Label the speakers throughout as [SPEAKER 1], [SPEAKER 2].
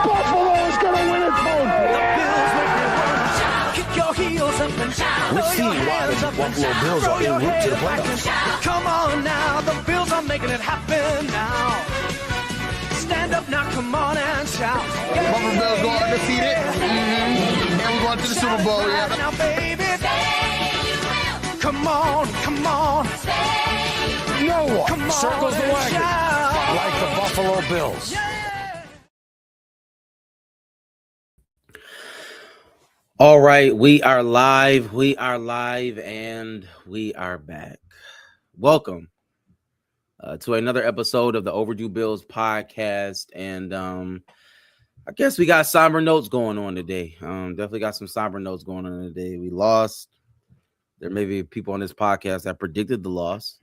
[SPEAKER 1] Buffalo's gonna win it both.
[SPEAKER 2] We've seen why the Buffalo Bills are en route to the playoffs.
[SPEAKER 3] Come on now, the Bills are making it happen now. Stand up now, come on and shout.
[SPEAKER 2] Buffalo Bills go undefeated. And we're going to the Super Bowl, yeah.
[SPEAKER 3] Now, baby, come on, come on.
[SPEAKER 1] No one
[SPEAKER 3] Come on
[SPEAKER 1] circles the
[SPEAKER 3] and
[SPEAKER 1] wagon
[SPEAKER 3] shout.
[SPEAKER 1] like the Buffalo Bills.
[SPEAKER 4] All right, we are live, and we are back. Welcome to another episode of the Overdue Bills podcast, and I guess we got somber notes going on today. Definitely got some somber notes going on today. We lost. There may be people on this podcast that predicted the loss,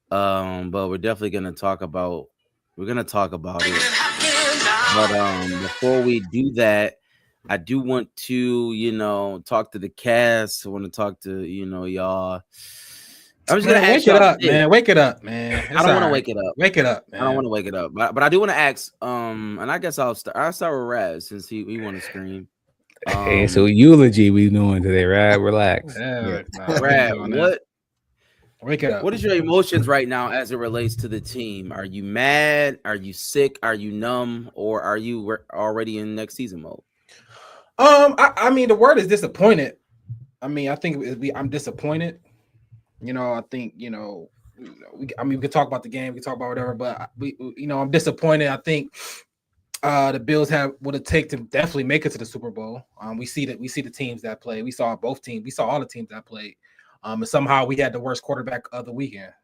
[SPEAKER 4] but we're definitely going to talk about. We're going to talk about it. But before we do that, I do want to, talk to the cast. I want to talk to, y'all. I'm just gonna ask
[SPEAKER 5] wake it up, man. Wake it up, man.
[SPEAKER 4] I don't want to wake it up.
[SPEAKER 5] Wake it up, man.
[SPEAKER 4] I don't want to wake it up, but I do want to ask. And I guess I'll start with Raz since he want to scream.
[SPEAKER 6] Hey, so eulogy we doing today, right? Relax.
[SPEAKER 4] Raz,
[SPEAKER 5] Wake it up.
[SPEAKER 4] What is your emotions right now as it relates to the team? Are you mad? Are you sick? Are you numb? Or are you already in next season mode?
[SPEAKER 5] I mean, the word is disappointed. I mean, I think I'm disappointed. I think, we can talk about the game, we can talk about whatever, but I'm disappointed. I think the Bills would have taken to definitely make it to the Super Bowl. We see the teams that play. We saw both teams. We saw all the teams that played. And somehow we had the worst quarterback of the weekend,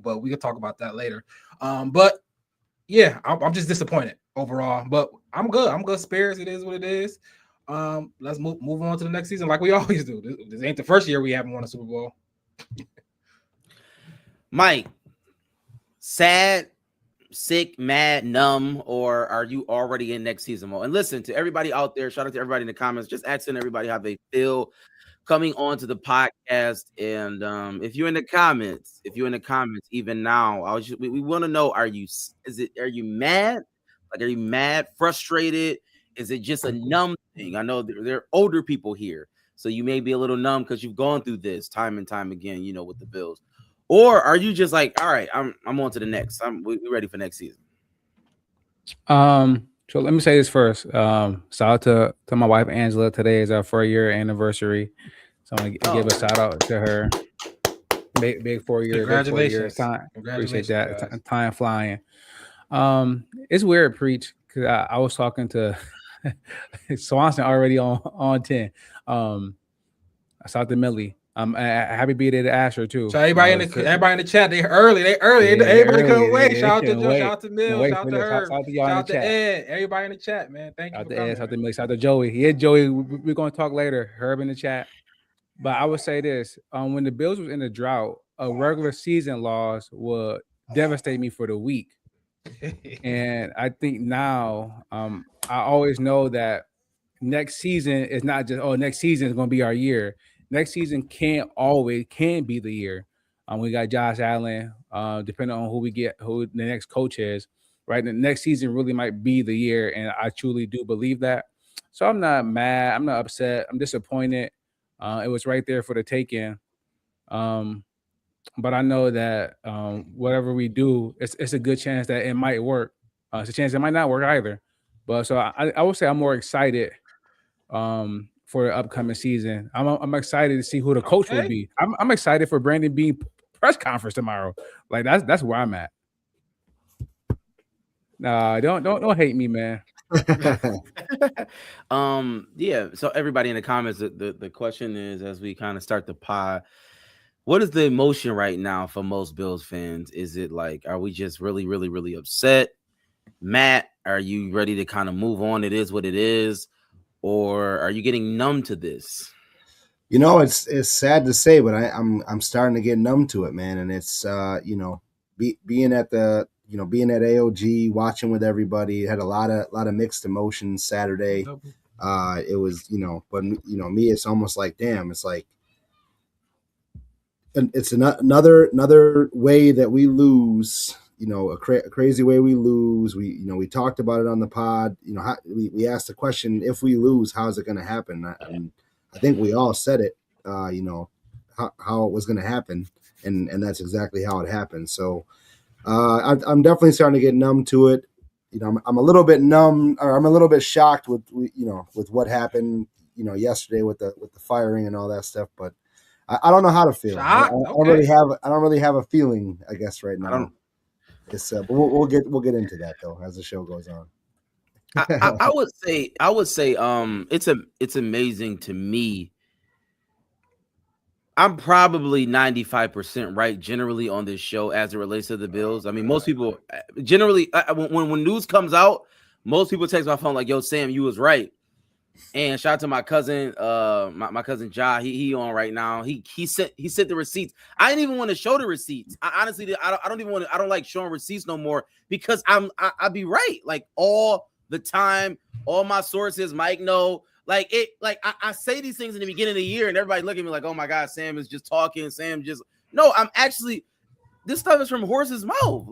[SPEAKER 5] but we can talk about that later. But yeah, I'm just disappointed overall, but I'm good. I'm good spirits. It is what it is. Let's move on to the next season like we always do. This ain't the first year we haven't won a Super Bowl.
[SPEAKER 4] Mike, sad, sick, mad, numb, or are you already in next season mode? And listen to everybody out there. Shout out to everybody in the comments. Just asking everybody how they feel coming on to the podcast. And if you're in the comments, even now, we want to know: are you mad? Like, are you mad, frustrated? Is it just a numb thing? I know there are older people here, so you may be a little numb because you've gone through this time and time again, with the Bills. Or are you just like, all right, I'm on to the next. We're ready for next season.
[SPEAKER 6] So let me say this first. Shout out to my wife Angela. Today is our 4-year anniversary, so I'm gonna give a shout out to her. Big 4 years.
[SPEAKER 5] Congratulations!
[SPEAKER 6] Time.
[SPEAKER 5] Congratulations,
[SPEAKER 6] appreciate that.
[SPEAKER 5] Guys.
[SPEAKER 6] Time flying. It's weird, preach, because I was talking to Swanson already on 10. I saw the Millie. Happy birthday to Asher too.
[SPEAKER 5] So everybody in the chat, they early. Yeah, everybody couldn't wait. Shout out to Mill, shout out to her, shout out to Ed. Everybody in the chat, man. Thank you. Shout out to Ed, shout out to Millie, shout out to Joey. Yeah, Joey, we're gonna talk later. Herb in the chat. But I would say this: when the Bills was in the drought, a regular season loss would devastate me for the week. And I think now, I always know that next season is not just next season is going to be our year. Next season can be the year. We got Josh Allen, depending on who the next coach is. Right, the next season really might be the year, and I truly do believe that. So I'm not mad. I'm not upset. I'm disappointed. It was right there for the taking. But I know that whatever we do, it's a good chance that it might work. It's a chance it might not work either. But so I would say I'm more excited for the upcoming season. I'm excited to see who the coach will be. I'm excited for Brandon Beane press conference tomorrow. Like that's where I'm at. Nah, don't hate me, man.
[SPEAKER 4] Yeah. So everybody in the comments, the question is, as we kind of start the pod, what is the emotion right now for most Bills fans? Is it like, are we just really, really, really upset? Matt, are you ready to kind of move on? It is what it is. Or are you getting numb to this?
[SPEAKER 7] It's sad to say, but I'm starting to get numb to it, man. And it's being at AOG, watching with everybody, had a lot of mixed emotions Saturday. It was, but me, it's almost like, damn, it's like, it's another way that we lose, a crazy way we lose. We talked about it on the pod. We asked the question, if we lose, how's it going to happen? And I think we all said it, how it was going to happen. And that's exactly how it happened. So I'm definitely starting to get numb to it. I'm a little bit numb, or I'm a little bit shocked with what happened, yesterday with the firing and all that stuff. But I don't know how to feel. I don't really have a feeling, I guess, right now. But we'll get into that though as the show goes on.
[SPEAKER 4] I would say it's amazing to me. I'm probably 95% right generally on this show as it relates to the Bills. I mean, most people generally when news comes out, most people text my phone like, "Yo, Sam, you was right." And shout out to my cousin, my cousin Ja. He on right now. He sent the receipts. I didn't even want to show the receipts. I honestly, I don't like showing receipts no more because I be right like all the time. All my sources, Mike know. I say these things in the beginning of the year, and everybody look at me like, "Oh my God, Sam is just talking." No, I'm actually. This stuff is from horse's mouth.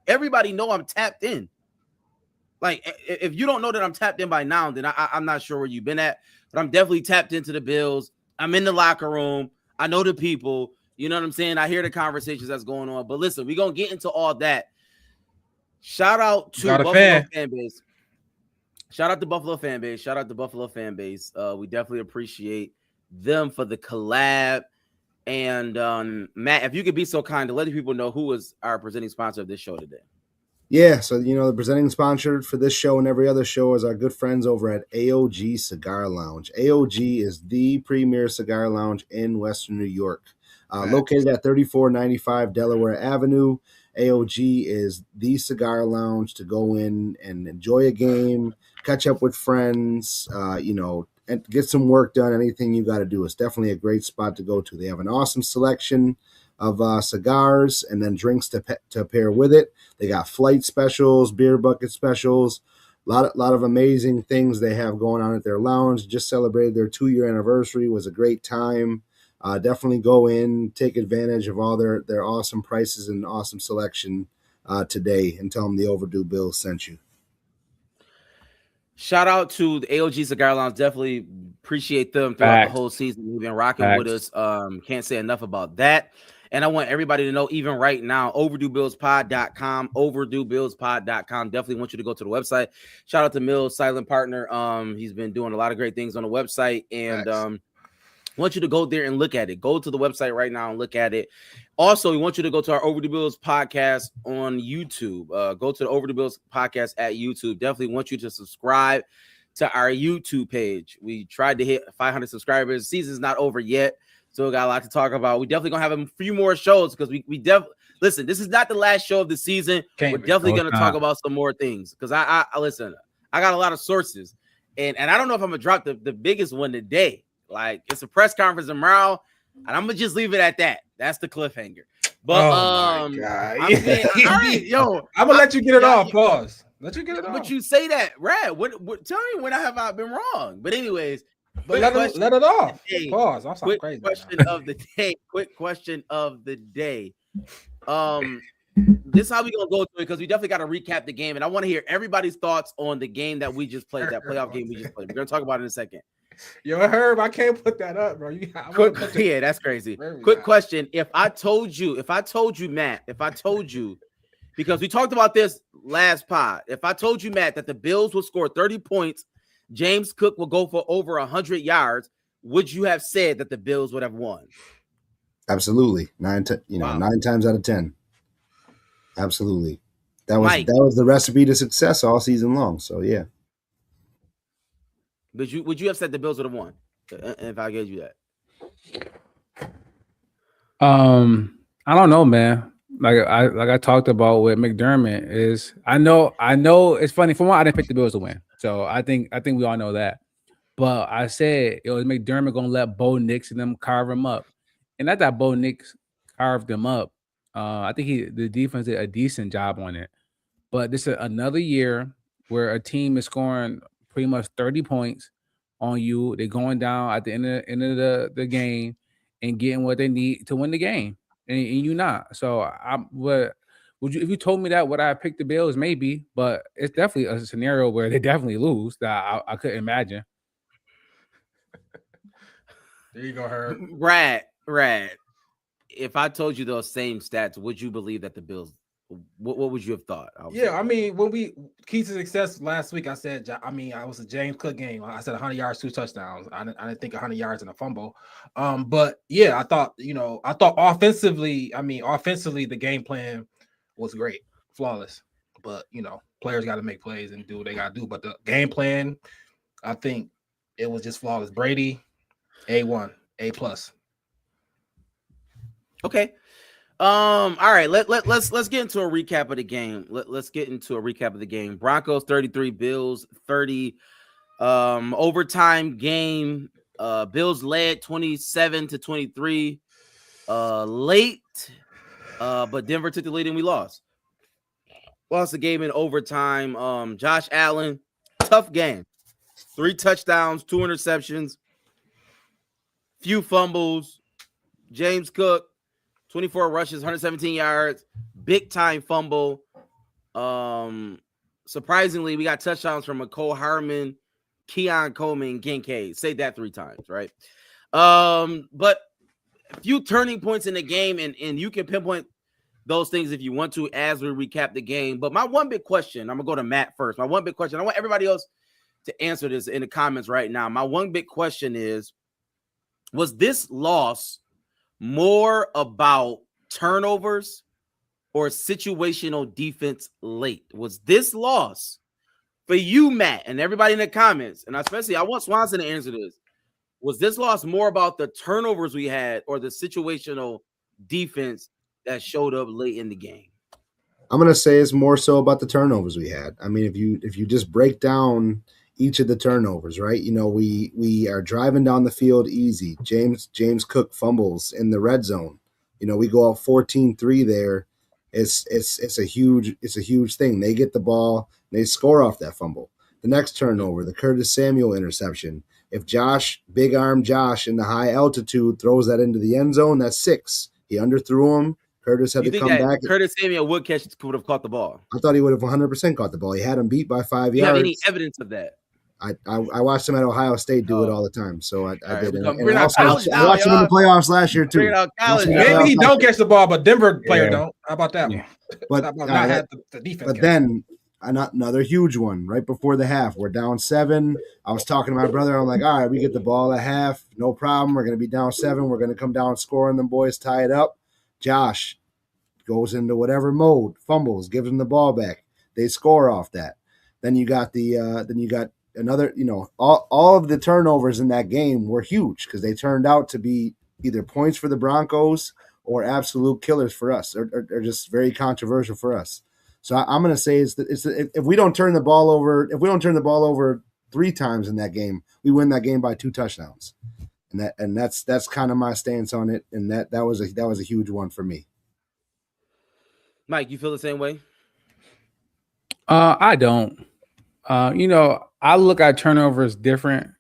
[SPEAKER 4] Everybody know I'm tapped in. Like, if you don't know that I'm tapped in by now, then I'm not sure where you've been at. But I'm definitely tapped into the Bills. I'm in the locker room. I know the people. You know what I'm saying? I hear the conversations that's going on. But listen, we're gonna get into all that. Shout out to Buffalo fan base. Shout out to Buffalo fan base. Shout out to Buffalo fan base. We definitely appreciate them for the collab. And Matt, if you could be so kind to let the people know who is our presenting sponsor of this show today.
[SPEAKER 7] Yeah, so the presenting sponsor for this show and every other show is our good friends over at AOG Cigar Lounge. AOG is the premier cigar lounge in Western New York. Located at 3495 Delaware Avenue. AOG is the cigar lounge to go in and enjoy a game, catch up with friends, and get some work done. Anything you got to do. It's definitely a great spot to go to. They have an awesome selection of cigars and then drinks to pair with it. They got flight specials, beer bucket specials, a lot of amazing things they have going on at their lounge. Just celebrated their 2-year anniversary. It was a great time. Definitely go in, take advantage of all their awesome prices and awesome selection today, and tell them the Overdue Bills sent you.
[SPEAKER 4] Shout out to the AOG Cigar Lounge. Definitely appreciate them throughout the whole season. They've been rocking with us. Can't say enough about that. And I want everybody to know, even right now, overduebillspod.com, overduebillspod.com. Definitely want you to go to the website. Shout out to Mills, silent partner. He's been doing a lot of great things on the website. And want you to go there and look at it. Go to the website right now and look at it. Also, we want you to go to our Overdue Bills podcast on YouTube. Go to the Overdue Bills podcast at YouTube. Definitely want you to subscribe to our YouTube page. We tried to hit 500 subscribers. Season's not over yet. So we got a lot to talk about. We definitely gonna have a few more shows because we definitely listen. This is not the last show of the season. We're definitely gonna talk about some more things because I listen. I got a lot of sources, and I don't know if I'm gonna drop the biggest one today. Like, it's a press conference tomorrow, and I'm gonna just leave it at that. That's the cliffhanger. But
[SPEAKER 5] my God. All right, yo, I'm gonna let you get it off. Pause. Let you get it off.
[SPEAKER 4] But you say that, Rad. What? Tell me when I have been wrong. But anyways.
[SPEAKER 5] But let it off. Pause. I'm sorry.
[SPEAKER 4] Quick question of the day. Quick question of the day. This is how we gonna go through it because we definitely got to recap the game, and I want to hear everybody's thoughts on the game that we just played, that playoff game we just played. We're gonna talk about it in a second.
[SPEAKER 5] Yo, Herb, I can't put that up, bro.
[SPEAKER 4] Yeah, that's crazy. Quick question: If I told you, Matt, because we talked about this last pod, if I told you, Matt, that the Bills will score 30 points. James Cook will go for over 100 yards. Would you have said that the Bills would have won?
[SPEAKER 7] Absolutely. 9 times out of 10. Absolutely. That was the recipe to success all season long. So yeah.
[SPEAKER 4] Would you have said the Bills would have won if I gave you that?
[SPEAKER 6] I don't know, man. Like I talked about with McDermott is I know it's funny. For one, I didn't pick the Bills to win. So I think we all know that. But I said it was McDermott gonna let Bo Nix and them carve him up. And not that Bo Nix carved them up. I think the defense did a decent job on it. But this is another year where a team is scoring pretty much 30 points on you. They're going down at the end of the game and getting what they need to win the game. And you're not. So what if you told me that, would I have picked the Bills? Maybe, but it's definitely a scenario where they definitely lose that I couldn't imagine.
[SPEAKER 5] There you go, Herb.
[SPEAKER 4] Rad. If I told you those same stats, would you believe that the Bills? What would you have thought?
[SPEAKER 5] I mean, when we key to success last week, I said, I was a James Cook game. I said 100 yards, 2 touchdowns. I didn't think 100 yards and a fumble. But yeah, I thought offensively, the game plan was great, flawless. But players got to make plays and do what they got to do. But the game plan, I think it was just flawless. Brady, A1, A+.
[SPEAKER 4] Okay. All right. Let's get into a recap of the game. Let's get into a recap of the game. Broncos 33, Bills 30. Overtime game. Bills led 27-23. Late. But Denver took the lead and we lost. Lost the game in overtime. Josh Allen, tough game. 3 touchdowns, 2 interceptions, few fumbles. James Cook, 24 rushes, 117 yards, big time fumble. Surprisingly, we got touchdowns from Mecole Hardman, Keon Coleman, Kincaid. Say that 3 times, right? But a few turning points in the game, and you can pinpoint those things if you want to as we recap the game. But my one big question, I'm gonna go to Matt first. My one big question, I want everybody else to answer this in the comments right now. My one big question is, was this loss more about turnovers or situational defense late? Was this loss for you, Matt, and everybody in the comments, and especially I want Swanson to answer this, was this loss more about the turnovers we had or the situational defense that showed up late in the game?
[SPEAKER 7] I'm going to say it's more so about the turnovers we had. I mean, if you just break down each of the turnovers, right? We are driving down the field easy. James Cook fumbles in the red zone. We go out 14-3 there. It's a huge thing. They get the ball, they score off that fumble. The next turnover, the Curtis Samuel interception. If big arm Josh in the high altitude throws that into the end zone, that's 6. He underthrew him. Curtis had to come back.
[SPEAKER 4] Curtis Samuel would have caught the ball.
[SPEAKER 7] I thought he would have 100% caught the ball. He had him beat by 5 yards.
[SPEAKER 4] Do you have any evidence of that?
[SPEAKER 7] I watched him at Ohio State do it all the time, so I did.
[SPEAKER 4] And
[SPEAKER 7] I watched him in the playoffs last year too.
[SPEAKER 5] Maybe he don't catch the ball, but Denver player don't. How about that one?
[SPEAKER 7] But
[SPEAKER 5] not have the defense.
[SPEAKER 7] But then another huge one right before the half. We're down 7. I was talking to my brother. I'm like, all right, we get the ball at half, no problem. We're going to be down 7. We're going to come down scoring. Them boys tie it up. Josh goes into whatever mode, fumbles, gives them the ball back. They score off that. Then you got another, all of the turnovers in that game were huge because they turned out to be either points for the Broncos or absolute killers for us, or just very controversial for us. So I'm going to say if we don't turn the ball over 3 times in that game, we win that game by 2 touchdowns, and that's kind of my stance on it. And that was a huge one for me.
[SPEAKER 4] Mike, you feel the same way?
[SPEAKER 6] I don't. I look at turnovers differently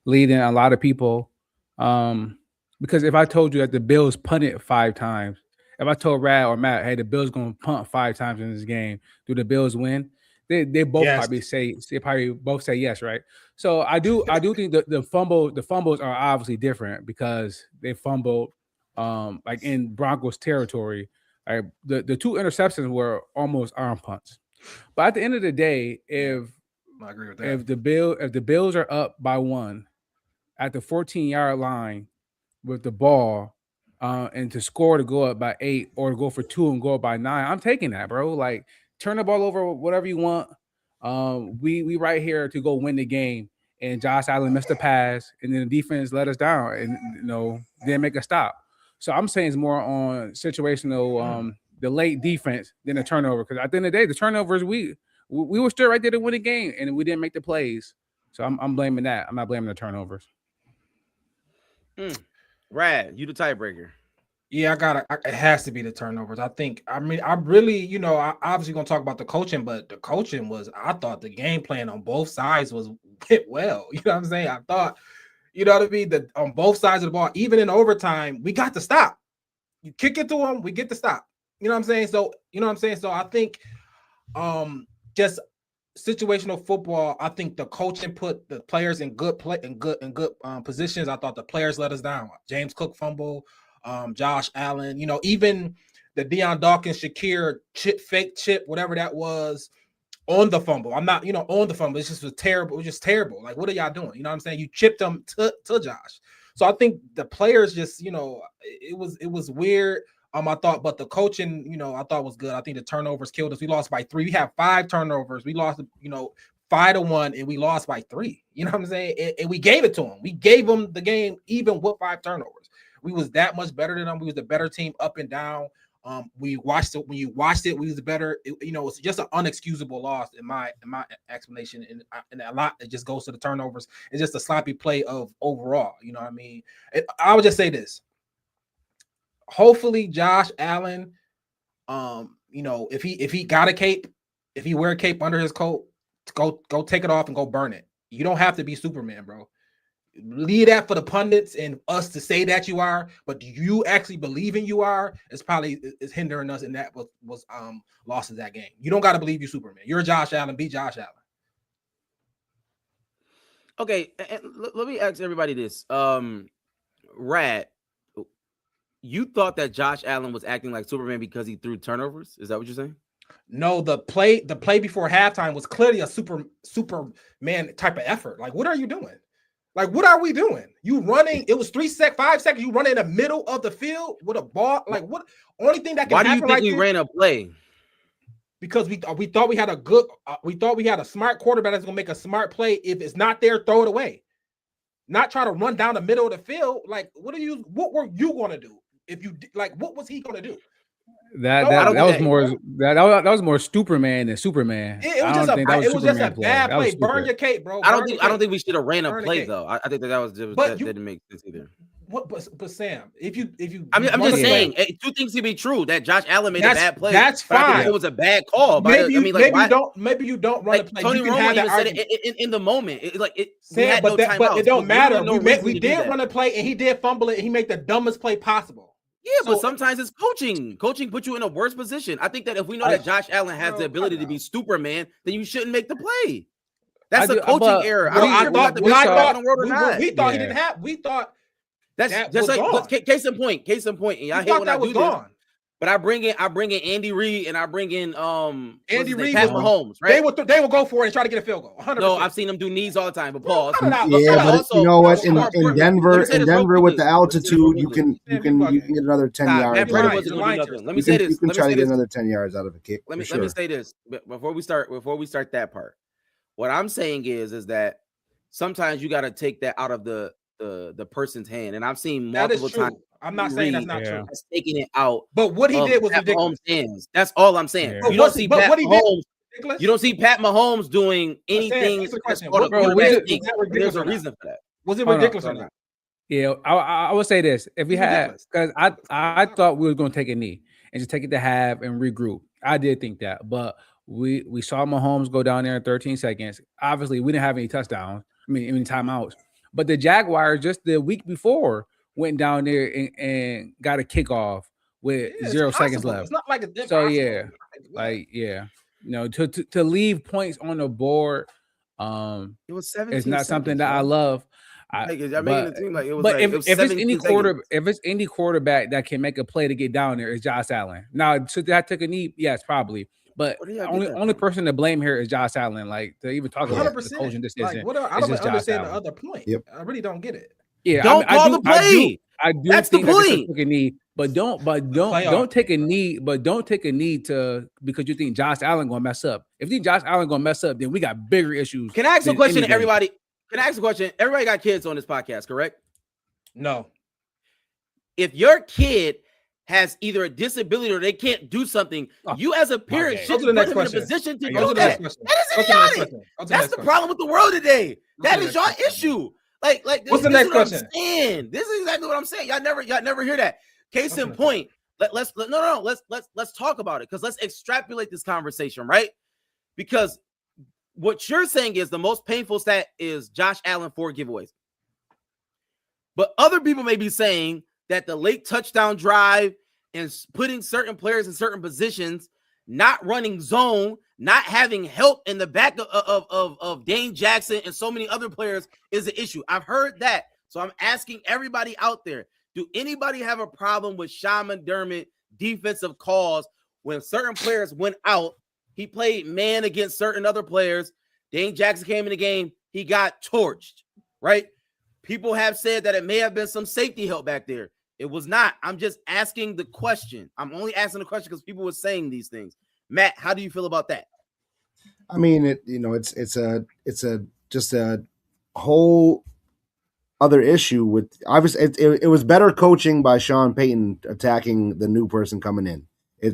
[SPEAKER 6] than a lot of people. Because if I told you that the Bills punted 5 times, if I told Rad or Matt, hey, the Bills going to punt 5 times in this game, do the Bills win? They both probably say yes, right? So I do think that the fumbles are obviously different because they fumbled like in Broncos territory. Right? The 2 interceptions were almost arm punts. But at the end of the day, I agree with that. If the Bills are up by 1 at the 14-yard line with the ball, and to score to go up by 8 or go for 2 and go up by 9, I'm taking that, bro. Like, turn the ball over, whatever you want. We right here to go win the game. And Josh Allen missed a pass, and then the defense let us down, and didn't make a stop. So I'm saying it's more on situational, the late defense than the turnover. Because at the end of the day, the turnovers we were still right there to win the game, and we didn't make the plays. So I'm blaming that. I'm not blaming the turnovers.
[SPEAKER 4] Rad, you the tiebreaker.
[SPEAKER 5] Yeah, it has to be the turnovers. I really, I obviously gonna talk about the coaching, but the coaching I thought the game plan on both sides was hit well. You know what I'm saying? I thought, you know what I mean, that on both sides of the ball, even in overtime, we got to stop. You kick it to them, we get to stop. You know what I'm saying? So I think just situational football, I think the coaching put the players in good positions. I thought the players let us down. James Cook fumble, Josh Allen, even the Deion Dawkins, Shakir fake chip, whatever that was on the fumble. I'm not, on the fumble. It just was terrible. It was just terrible. Like, what are y'all doing? You know what I'm saying? You chipped them to Josh. So I think the players just, it was weird. I thought, but the coaching, I thought was good. I think the turnovers killed us. We lost by 3. We had 5 turnovers. We lost, 5-1, and we lost by 3. You know what I'm saying? And we gave it to them. We gave them the game even with 5 turnovers. We was that much better than them. We was the better team up and down. We watched it. When you watched it, we was better. It's just an unexcusable loss in my explanation, and a lot. It just goes to the turnovers. It's just a sloppy play of overall. You know what I mean? I would just say this. Hopefully, Josh Allen, if he got a cape, if he wear a cape under his coat, go take it off and go burn it. You don't have to be Superman, bro. Leave that for the pundits and us to say that you are, but do you actually believe in you are? It's probably is hindering us, and that was lost in that game. You don't got to believe you Superman. You're Josh Allen. Be Josh Allen.
[SPEAKER 4] Okay, and let me ask everybody this. Rat, you thought that Josh Allen was acting like Superman because he threw turnovers? Is that what you're saying?
[SPEAKER 5] No, the play before halftime was clearly a Superman type of effort. Like, what are you doing? Like, what are we doing? You running? It was 5 seconds. You run in the middle of the field with a ball. Like, what? Only thing that can happen.
[SPEAKER 4] Why do you think we ran a play?
[SPEAKER 5] Because we thought we had a good. We thought we had a smart quarterback that's gonna make a smart play. If it's not there, throw it away. Not try to run down the middle of the field. Like, what were you gonna do? If you like, what was he gonna do?
[SPEAKER 6] That was more Superman than Superman.
[SPEAKER 5] It was just a bad play. Burn your cape, bro.
[SPEAKER 4] I don't think we should have ran a play though. I think that didn't make sense either.
[SPEAKER 5] What? But Sam, if you,
[SPEAKER 4] I'm just saying, two things can be true. That Josh Allen made a bad play.
[SPEAKER 5] That's fine.
[SPEAKER 4] It was a bad call.
[SPEAKER 5] Maybe you don't run a play.
[SPEAKER 4] Tony Romo even said it in the moment.
[SPEAKER 5] Sam, but it don't matter. We did run a play, and he did fumble it. And he made the dumbest play possible.
[SPEAKER 4] Yeah, but sometimes it's coaching. Coaching puts you in a worse position. I think that if we know that Josh Allen has the ability to be Superman, then you shouldn't make the play. That's a coaching error.
[SPEAKER 5] We thought he didn't have. We thought
[SPEAKER 4] that's just like case in point. And y'all hate when I do this. But I bring in Andy Reid and I bring in
[SPEAKER 5] Andy Reid,
[SPEAKER 4] Pat Mahomes, right?
[SPEAKER 5] They will go for it and try to get a field goal. 100%.
[SPEAKER 4] No, I've seen them do knees all the time. But pause.
[SPEAKER 7] Yeah, but you know what? In Denver with the altitude, you can get another 10 yards.
[SPEAKER 4] Let me say this.
[SPEAKER 7] You can try to get another 10 yards out of a kick.
[SPEAKER 4] Let me say this before we start that part. What I'm saying is that sometimes you got to take that out of the person's hand, and I've seen multiple times.
[SPEAKER 5] I'm not saying that's not true.
[SPEAKER 4] That's taking it out.
[SPEAKER 5] But what he did was ridiculous.
[SPEAKER 4] Hands. That's all I'm saying.
[SPEAKER 5] Yeah.
[SPEAKER 4] You don't see Pat Mahomes. You don't see Pat Mahomes doing anything. There's a reason for that.
[SPEAKER 5] Was it ridiculous or not?
[SPEAKER 6] Yeah, I would say this. If we had, because I thought we were going to take a knee and just take it to half and regroup. I did think that, but we saw Mahomes go down there in 13 seconds. Obviously, we didn't have any touchdowns. Any timeouts. But the Jaguars just the week before went down there and got a kickoff with 0 seconds left.
[SPEAKER 5] It's not like it's
[SPEAKER 6] so to leave points on the board, it was 17 it's not something that I love. If it's any quarterback that can make a play to get down there, it's Josh Allen. Now, should I take a knee? Yes, probably. But only person to blame here is Josh Allen. Like to even talk about the coaching decision.
[SPEAKER 5] I don't understand the other point. Yep. I really don't get it.
[SPEAKER 6] Yeah,
[SPEAKER 4] don't call the play.
[SPEAKER 6] I do. That's think the point. Take a knee, but don't take a knee. But don't take a knee because you think Josh Allen gonna mess up. If you think Josh Allen gonna mess up, then we got bigger issues.
[SPEAKER 4] Can I ask a question to everybody? Everybody got kids on this podcast, correct?
[SPEAKER 5] No.
[SPEAKER 4] If your kid has either a disability or they can't do something, you as a parent should put them in a position to do that. That is idiotic. That's the problem with the world today. That is your issue. Like
[SPEAKER 5] what's the next question?
[SPEAKER 4] This is exactly what I'm saying. Y'all never hear that. Case in point. Let's talk about it because let's extrapolate this conversation, right? Because what you're saying is the most painful stat is Josh Allen 4 giveaways. But other people may be saying that the late touchdown drive and putting certain players in certain positions, not running zone, not having help in the back of Dane Jackson and so many other players is an issue. I've heard that. So I'm asking everybody out there, do anybody have a problem with Sean McDermott defensive calls when certain players went out? He played man against certain other players. Dane Jackson came in the game. He got torched, right? People have said that it may have been some safety help back there. It was not. I'm just asking the question. I'm only asking the question because people were saying these things. Matt, how do you feel about that?
[SPEAKER 7] I mean, it's just a whole other issue with obviously it was better coaching by Sean Payton attacking the new person coming in.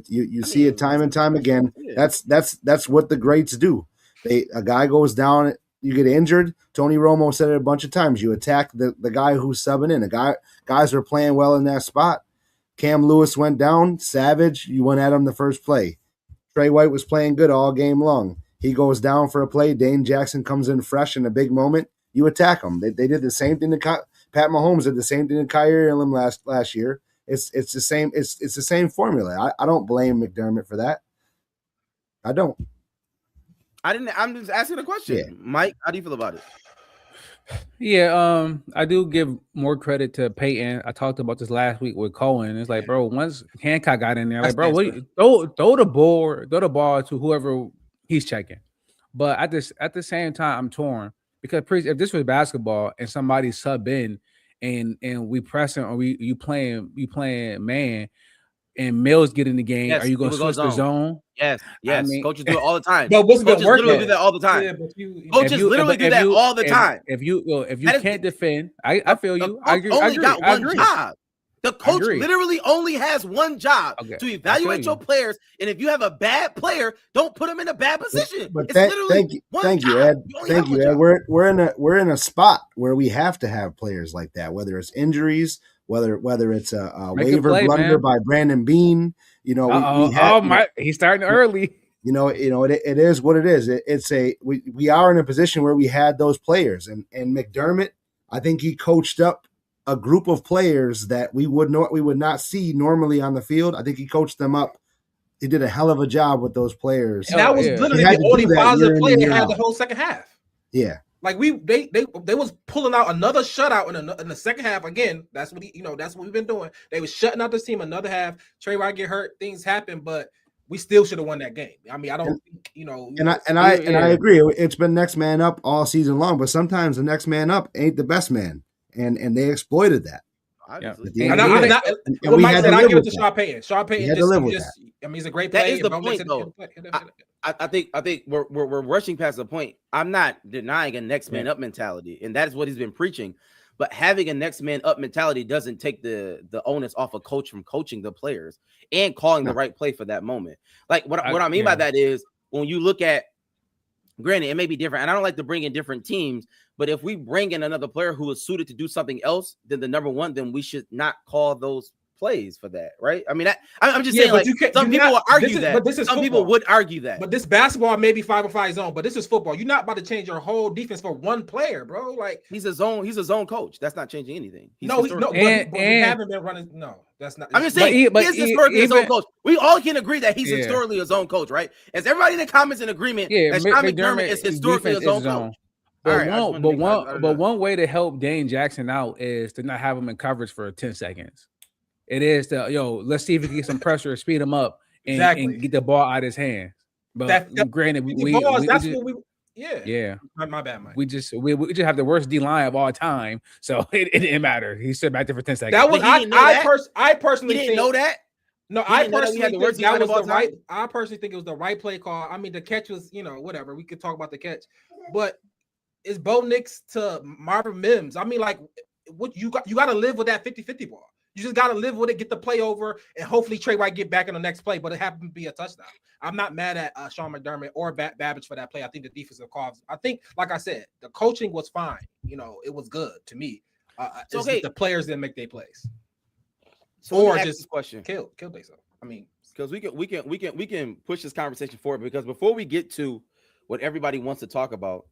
[SPEAKER 7] You see it time and time again. Yeah. That's what the greats do. A guy goes down, you get injured. Tony Romo said it a bunch of times. You attack the guy who's subbing in. Guys are playing well in that spot. Cam Lewis went down. Savage, you went at him the first play. Trey White was playing good all game long. He goes down for a play. Dane Jackson comes in fresh in a big moment. You attack them. They did the same thing to Pat Mahomes did the same thing to Kyrie Irving last year. It's the same. It's the same formula. I don't blame McDermott for that. I don't.
[SPEAKER 4] I'm just asking a question. Yeah. Mike, how do you feel about it?
[SPEAKER 6] Yeah, I do give more credit to Peyton. I talked about this last week with Cohen. It's like, bro, once Hancock got in there, like, bro, throw the ball to whoever he's checking. But at the same time, I'm torn because if this was basketball and somebody sub in and we pressing or you playing man and Mills get in the game, are you going to switch the zone?
[SPEAKER 4] Yes. I mean, coaches do it all the time.
[SPEAKER 5] But what's
[SPEAKER 4] coaches
[SPEAKER 5] literally
[SPEAKER 4] do that all the time. Yeah, coaches literally do that all the time.
[SPEAKER 6] If you can't defend, I feel you. I agree.
[SPEAKER 4] Got one job. The coach literally only has one job to evaluate your players, and if you have a bad player, don't put them in a bad position.
[SPEAKER 7] But thank you, Ed. Thank you, Ed. We're in a spot where we have to have players like that, whether it's injuries, whether it's a waiver blunder by Brandon Bean. You know,
[SPEAKER 6] he's starting early.
[SPEAKER 7] You know, it is what it is. We are in a position where we had those players, and McDermott, I think he coached up a group of players that we would not see normally on the field. I think he coached them up. He did a hell of a job with those players.
[SPEAKER 5] And that was literally the only positive player they had the whole second half.
[SPEAKER 7] Yeah.
[SPEAKER 5] Like they was pulling out another shutout in the second half. Again, that's what that's what we've been doing. They was shutting out this team another half. Trey White get hurt, things happen, but we still should have won that game. I mean, I don't think, I agree.
[SPEAKER 7] It's been next man up all season long, but sometimes the next man up ain't the best man. And they exploited that.
[SPEAKER 5] Yeah. What Mike said, I give it to Sean Payton. Sean Payton he's a great player.
[SPEAKER 4] That is the point, though. I think we're rushing past the point. I'm not denying a next man up mentality, and that is what he's been preaching. But having a next man up mentality doesn't take the onus off a coach from coaching the players and calling the right play for that moment. Like what I mean by that is when you look at, granted, it may be different, and I don't like to bring in different teams, but if we bring in another player who is suited to do something else than the number one, then we should not call those plays for that, right? I mean, I'm just saying, like, some people will argue that. But this is some people would argue that.
[SPEAKER 5] But this basketball may be 5-on-5 zone, but this is football. You're not about to change your whole defense for one player, bro. Like
[SPEAKER 4] he's a zone coach. That's not changing anything.
[SPEAKER 5] But we haven't been running. No, that's not.
[SPEAKER 4] I'm just saying, he's historically a zone coach. We all can agree that he's historically a zone coach, right? As everybody in the comments in agreement that Sean McDermott is historically a zone coach.
[SPEAKER 6] But one way to help Dane Jackson out is to not have him in coverage for 10 seconds. It is let's see if we can get some pressure, speed him up, and get the ball out of his hands. But granted,
[SPEAKER 5] my bad, Mike.
[SPEAKER 6] We just have the worst D line of all time, so it didn't matter. He stood back there for 10 seconds.
[SPEAKER 5] That was I personally
[SPEAKER 4] didn't know that.
[SPEAKER 5] No, I personally think that was the right. I personally think it was the right play call. I mean, the catch was whatever. We could talk about the catch, but it's Bo Nix to Marvin Mims. I mean, like, what you got to live with that 50-50 ball. You just got to live with it, get the play over, and hopefully Trey White get back in the next play, but it happened to be a touchdown. I'm not mad at Sean McDermott or Babbage for that play. I think the defensive calls, I think, like I said, the coaching was fine. It was good to me. The players didn't make their plays.
[SPEAKER 4] Or just
[SPEAKER 5] kill themselves. I mean,
[SPEAKER 4] because we can push this conversation forward, because before we get to what everybody wants to talk about,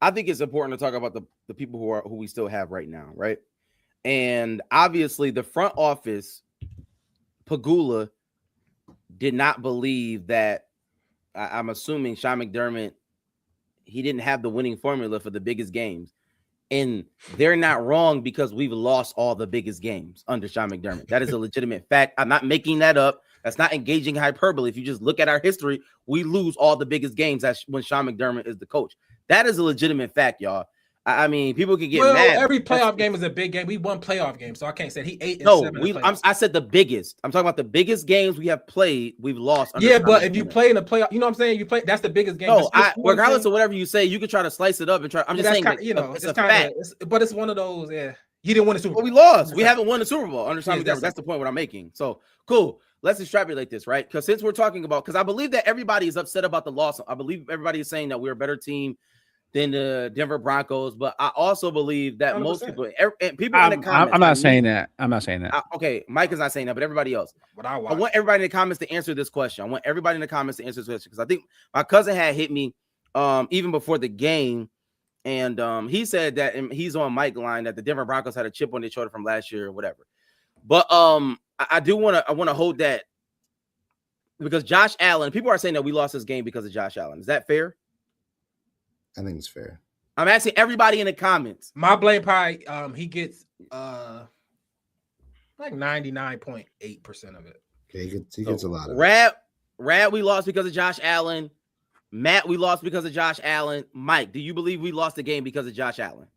[SPEAKER 4] I think it's important to talk about the people who we still have right now, right? And obviously the front office Pagula did not believe that. I'm assuming Sean McDermott, he didn't have the winning formula for the biggest games. And they're not wrong because we've lost all the biggest games under Sean McDermott. That is a legitimate fact. I'm not making that up. That's not engaging hyperbole. If you just look at our history, we lose all the biggest games when Sean McDermott is the coach. That is a legitimate fact, y'all. I mean, people can get mad.
[SPEAKER 5] Every playoff game is a big game. We won playoff games, so I can't say he 8 and 7.
[SPEAKER 4] I said the biggest. I'm talking about the biggest games we have played. We've lost.
[SPEAKER 5] Yeah, but if you play in the playoff, you know what I'm saying. You play. That's the biggest game.
[SPEAKER 4] No, regardless of whatever you say, you can try to slice it up and try. I'm just saying, it's a fact.
[SPEAKER 5] But it's one of those. Yeah, he didn't win the Super Bowl.
[SPEAKER 4] Well, we lost. We haven't won the Super Bowl. Understand? That's the point what I'm making. So cool. Let's extrapolate this, right? Because since we're talking about, because I believe that everybody is upset about the loss. I believe everybody is saying that we're a better team than the Denver Broncos, but I also believe that 100%. Most people in the comments.
[SPEAKER 6] I'm not saying that. I'm not saying that.
[SPEAKER 4] Okay, Mike is not saying that, but everybody else.
[SPEAKER 5] But I
[SPEAKER 4] want everybody in the comments to answer this question. I want everybody in the comments to answer this question because I think my cousin had hit me even before the game, and he said that, and he's on Mike's line, that the Denver Broncos had a chip on their shoulder from last year or whatever. But I want to hold that because Josh Allen. People are saying that we lost this game because of Josh Allen. Is that fair?
[SPEAKER 7] I think it's fair.
[SPEAKER 4] I'm asking everybody in the comments.
[SPEAKER 5] My blame probably he gets like 99.8% of it.
[SPEAKER 7] Okay, he gets a lot of
[SPEAKER 4] it. Rad, we lost because of Josh Allen. Matt, we lost because of Josh Allen. Mike, do you believe we lost the game because of Josh Allen?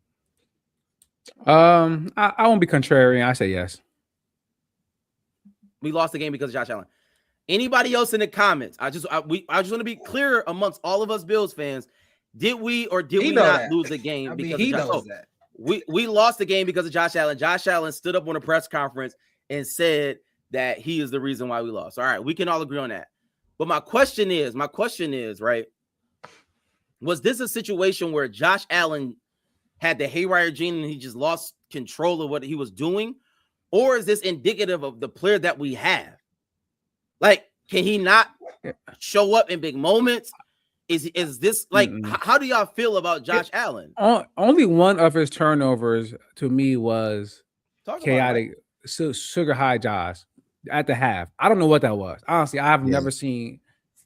[SPEAKER 6] I won't be contrarian. I say yes.
[SPEAKER 4] We lost the game because of Josh Allen. Anybody else in the comments? I just want to be clear amongst all of us Bills fans. Did we or did we not lose the game because
[SPEAKER 5] he knows that?
[SPEAKER 4] We lost the game because of Josh Allen. Josh Allen stood up on a press conference and said that he is the reason why we lost. All right, we can all agree on that. But my question is, right? Was this a situation where Josh Allen had the haywire gene and he just lost control of what he was doing? Or is this indicative of the player that we have? Like, can he not show up in big moments? Is this like how do y'all feel about Josh Allen?
[SPEAKER 6] Only one of his turnovers to me was chaotic, sugar high Josh at the half. I don't know what that was. Honestly, I've never seen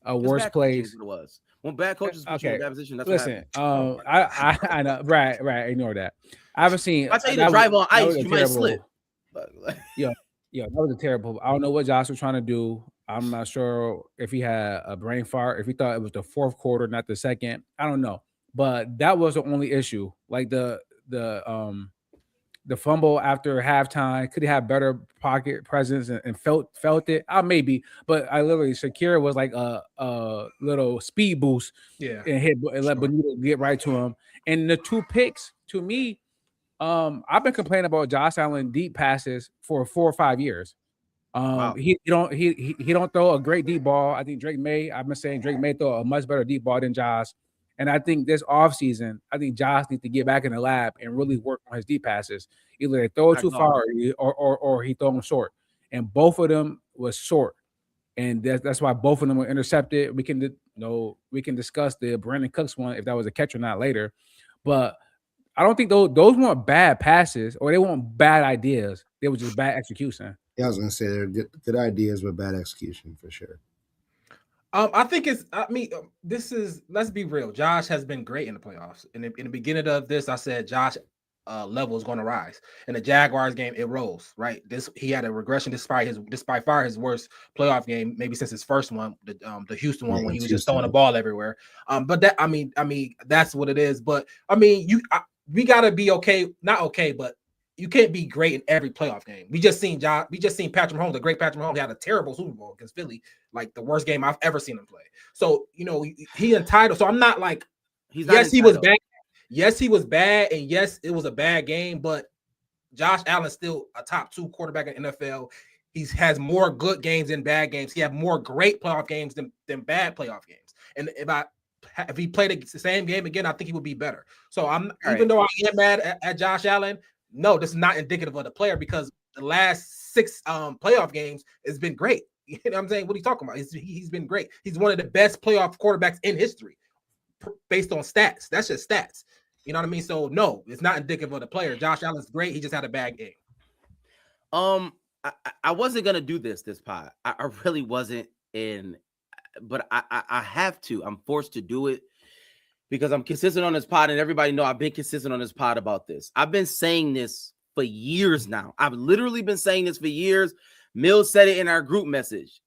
[SPEAKER 6] a worse place.
[SPEAKER 4] It was when bad coaches put you in that position. That's
[SPEAKER 6] listen, I know, right. Ignore that. I haven't seen.
[SPEAKER 4] I tell you to drive on ice, you might slip.
[SPEAKER 6] Yeah, that was a terrible. I don't know what Josh was trying to do. I'm not sure if he had a brain fart, if he thought it was the fourth quarter, not the second. I don't know. But that was the only issue. Like the fumble after halftime, could he have better pocket presence and felt it? Maybe. But I literally, Shakira was like a little speed boost.
[SPEAKER 5] Yeah.
[SPEAKER 6] And let Benito get right to him. And the two picks, to me, I've been complaining about Josh Allen deep passes for 4 or 5 years. Wow. He don't throw a great deep ball. I think Drake May throw a much better deep ball than Josh. And I think this offseason, Josh needs to get back in the lab and really work on his deep passes. Either they throw it too far or he throw them short. And both of them was short. And that's why both of them were intercepted. We can discuss the Brandon Cooks one if that was a catch or not later. But I don't think those weren't bad passes or they weren't bad ideas. They were just bad execution.
[SPEAKER 7] Yeah, I was going to say they're good ideas with bad execution for sure.
[SPEAKER 5] I think let's be real. Josh has been great in the playoffs. In the beginning of this, I said Josh level is going to rise. In the Jaguars game, it rose, right? He had a regression despite far his worst playoff game, maybe since his first one, the Houston one, when he was just throwing the ball everywhere. But that, I mean, that's what it is. But we got to be okay, not okay, but you can't be great in every playoff game. We just seen Patrick Mahomes, the great Patrick Mahomes, had a terrible Super Bowl against Philly, like the worst game I've ever seen him play. So, he entitled. So I'm not like, he was bad. Yes, he was bad. And yes, it was a bad game, but Josh Allen's still a top 2 quarterback in the NFL. He has more good games than bad games. He had more great playoff games than bad playoff games. And if he played the same game again, I think he would be better. So even though I am mad at Josh Allen, no, this is not indicative of the player because the last 6 playoff games has been great. You know what I'm saying? What are you talking about? He's been great. He's one of the best playoff quarterbacks in history based on stats. That's just stats. You know what I mean? So, no, it's not indicative of the player. Josh Allen's great. He just had a bad game.
[SPEAKER 4] I wasn't gonna do this pod. I really wasn't, but I have to. I'm forced to do it because I'm consistent on this pod, and everybody know I've been consistent on this pod about this. I've been saying this for years now. I've literally been saying this for years. Mills said it in our group message.